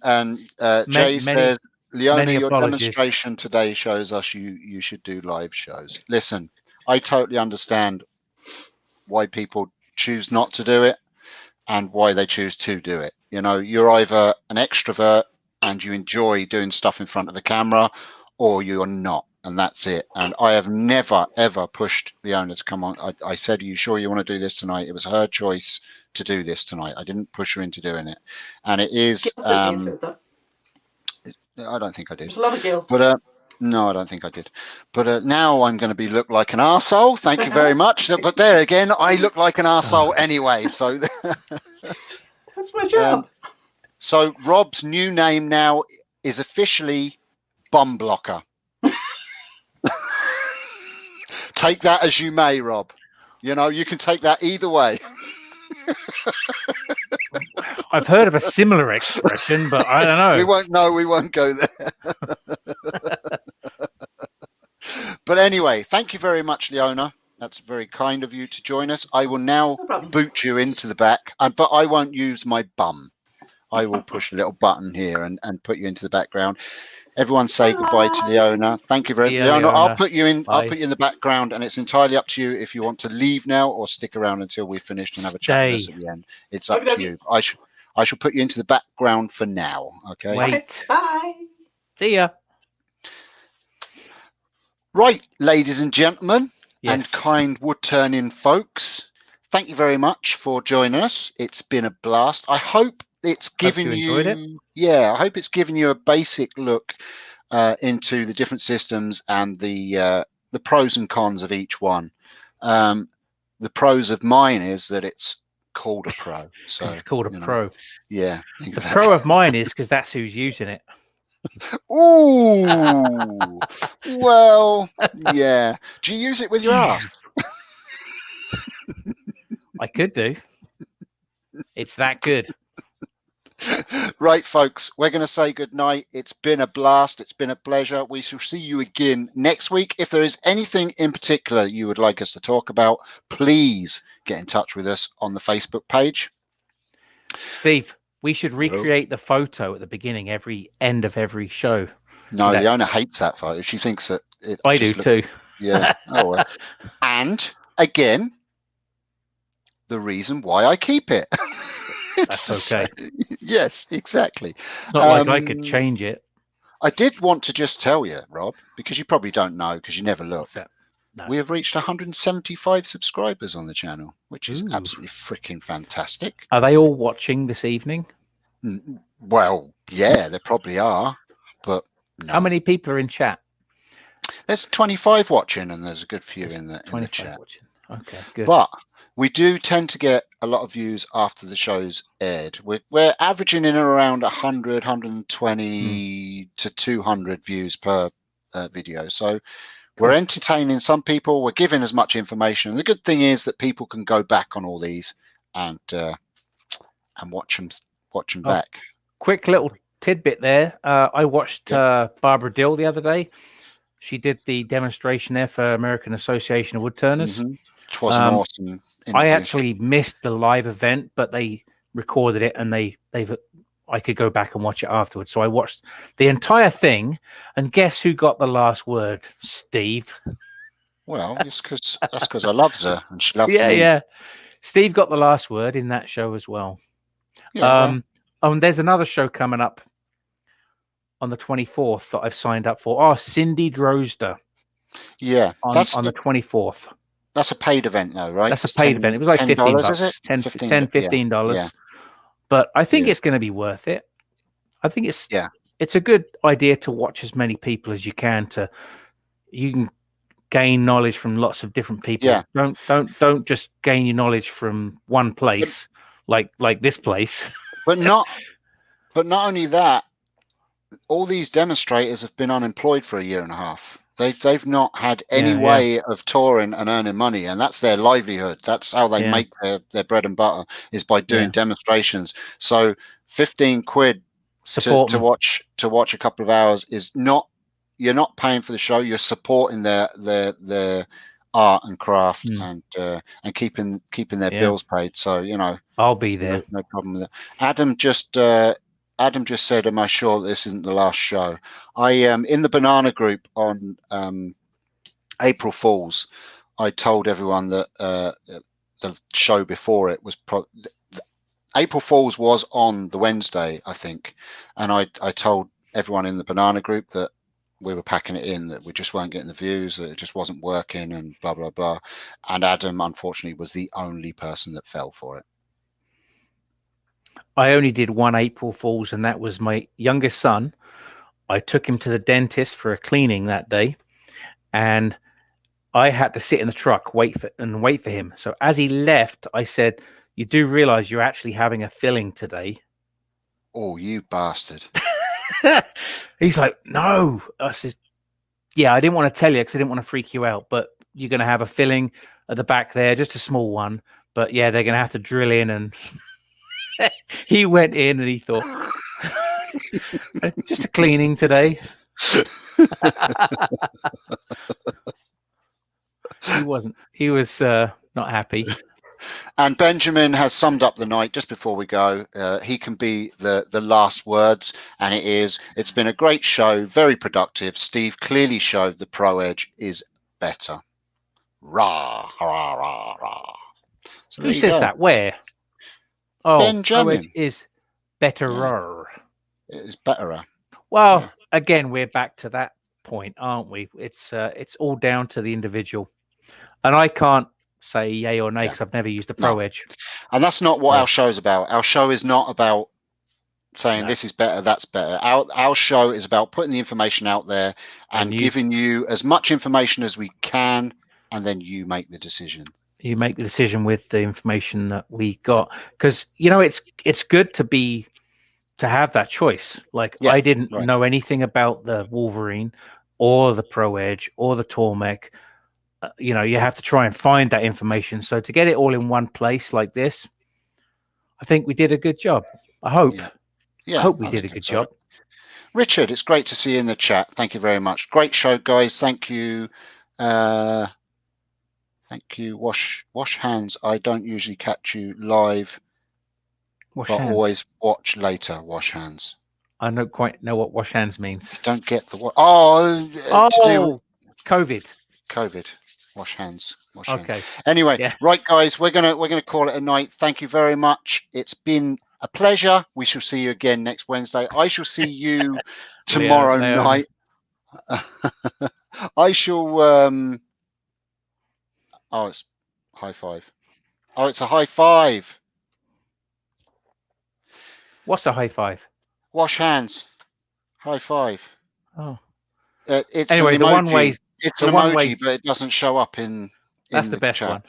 Jay says, Leona, your apologies. demonstration today shows us you should do live shows. Listen, I totally understand why people choose not to do it and why they choose to do it. You know, you're either an extrovert and you enjoy doing stuff in front of the camera, or you're not, and that's it. And I have never, ever pushed Leona to come on. I said, are you sure you want to do this tonight? It was her choice to do this tonight. I didn't push her into doing it. And it is... I don't think I did. There's a lot of guilt. But no, I don't think I did. But now I'm going to look like an arsehole. Thank you very much. But there again, I look like an arsehole anyway. So that's my job. So Rob's new name now is officially Bum Blocker. Take that as you may, Rob. You know, you can take that either way. I've heard of a similar expression, but I don't know. We won't go there. But anyway, thank you very much, Leona. That's very kind of you to join us. I will now boot you into the back, but I won't use my bum. I will push a little button here and put you into the background. Everyone say goodbye to Leona. Thank you very much. Leona, I'll put you in. Bye. I'll put you in the background, and it's entirely up to you if you want to leave now or stick around until we've finished and have a chat with us at the end. It's up to you. I shall put you into the background for now. Okay. Wait. Bye. See ya. Right, ladies and gentlemen, and kind wood-turning folks, thank you very much for joining us. It's been a blast. I hope it's given you. Yeah, I hope it's given you a basic look into the different systems and the pros and cons of each one. The pros of mine is that it's called a pro. So it's called a pro. Yeah. The pro of mine is because that's who's using it. Ooh. Well, yeah. Do you use it with your ass? I could do. It's that good. Right, folks, we're going to say good night. It's been a blast. It's been a pleasure. We shall see you again next week. If there is anything in particular you would like us to talk about, please get in touch with us on the Facebook page. Steve, we should recreate the photo at the beginning, end of every show. No, Leona hates that photo. She thinks that I do too. Yeah. Oh, well. And again, the reason why I keep it. That's okay. Yes, exactly. It's not like I could change it. I did want to just tell you, Rob, because you probably don't know because you never look. No. We have reached 175 subscribers on the channel, which is absolutely freaking fantastic. Are they all watching this evening? Well, yeah, they probably are. But no. How many people are in chat? There's 25 watching, and there's a good few in the chat. Watching. Okay, good. But we do tend to get a lot of views after the show's aired. We're averaging in around 100, 120 to 200 views per video. So we're entertaining some people. We're giving as much information. And the good thing is that people can go back on all these and watch them back. Quick little tidbit there. I watched Barbara Dill the other day. She did the demonstration there for American Association of Woodturners. It was an awesome interview. I actually missed the live event, but they recorded it and I could go back and watch it afterwards. So I watched the entire thing, and guess who got the last word? Steve. Well, that's because I love her and she loves me. Yeah. Steve got the last word in that show as well. Yeah, and there's another show coming up on the 24th that I've signed up for. Oh, Cindy Drozder. Yeah, on the 24th. That's a paid event, though, right? That's a paid event. It was like $15, is it? $15. Yeah. But I think it's going to be worth it. I think it's a good idea to watch as many people as you can. You can gain knowledge from lots of different people. Yeah. Don't just gain your knowledge from one place, like this place. But not only that. all these demonstrators have been unemployed for a year and a half. They've not had any way of touring and earning money, and that's their livelihood. That's how they make their bread and butter, is by doing demonstrations. So 15 quid to watch a couple of hours is not, you're not paying for the show, you're supporting their art and craft and keeping their bills paid. So, you know, I'll be there. No problem with that. Adam just said, am I sure this isn't the last show? I am in the Banana Group on April Fools. I told everyone that the show before it was April Fools was on the Wednesday, I think, and I told everyone in the Banana Group that we were packing it in, that we just weren't getting the views, that it just wasn't working, and blah blah blah. And Adam, unfortunately, was the only person that fell for it. I only did one April Fools, and that was my youngest son. I took him to the dentist for a cleaning that day, and I had to sit in the truck, wait for him. So as he left, I said, "You do realize you're actually having a filling today?" Oh, you bastard. He's like, "No." I said, "Yeah, I didn't want to tell you because I didn't want to freak you out, but you're going to have a filling at the back there, just a small one. But yeah, they're going to have to drill in." And he went in and he thought, "Just a cleaning today." He was not happy. And Benjamin has summed up the night just before we go. He can be the last words, and it's been a great show, very productive. Steve clearly showed the Pro Edge is better. Rah, rah, rah, rah. So who says that? Where? Oh, Benjamin. Pro Edge is better. It is better. Well, again, we're back to that point, aren't we? It's all down to the individual, and I can't say yay or nay because I've never used a Pro Edge. And that's not what our show is about. Our show is not about saying this is better, that's better. Our show is about putting the information out there and giving you as much information as we can, and then you make the decision. You make the decision with the information that we got, because you know it's good to have that choice. Like I didn't know anything about the Wolverine or the Pro Edge or the Tormek. You know, you have to try and find that information. So to get it all in one place like this, I think we did a good job. I hope. I hope we did a good job. Richard, it's great to see you in the chat. Thank you very much. Great show, guys. Thank you. Thank you. Wash hands. I don't usually catch you live, but always watch later. Wash hands. I don't quite know what wash hands means. Don't get the what? Oh, COVID. Wash hands. Okay. Anyway, right, guys, we're gonna call it a night. Thank you very much. It's been a pleasure. We shall see you again next Wednesday. I shall see you tomorrow night. I shall. Oh, it's high five. Oh, it's a high five. What's a high five? Wash hands. High five. Oh. It's anyway, an emoji. The one way. It's an emoji, but it doesn't show up in. That's the best chat.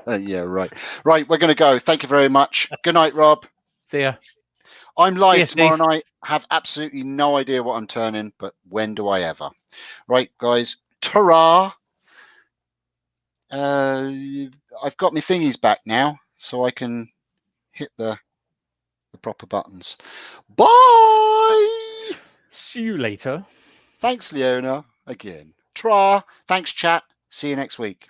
One. Yeah, right. Right, we're going to go. Thank you very much. Good night, Rob. See ya. I'm live tomorrow night. Have absolutely no idea what I'm turning, but when do I ever? Right, guys. Ta-ra. I've got my thingies back now, so I can hit the proper buttons. Bye. See you later. Thanks, Leona. Again. Tra. Thanks, chat. See you next week.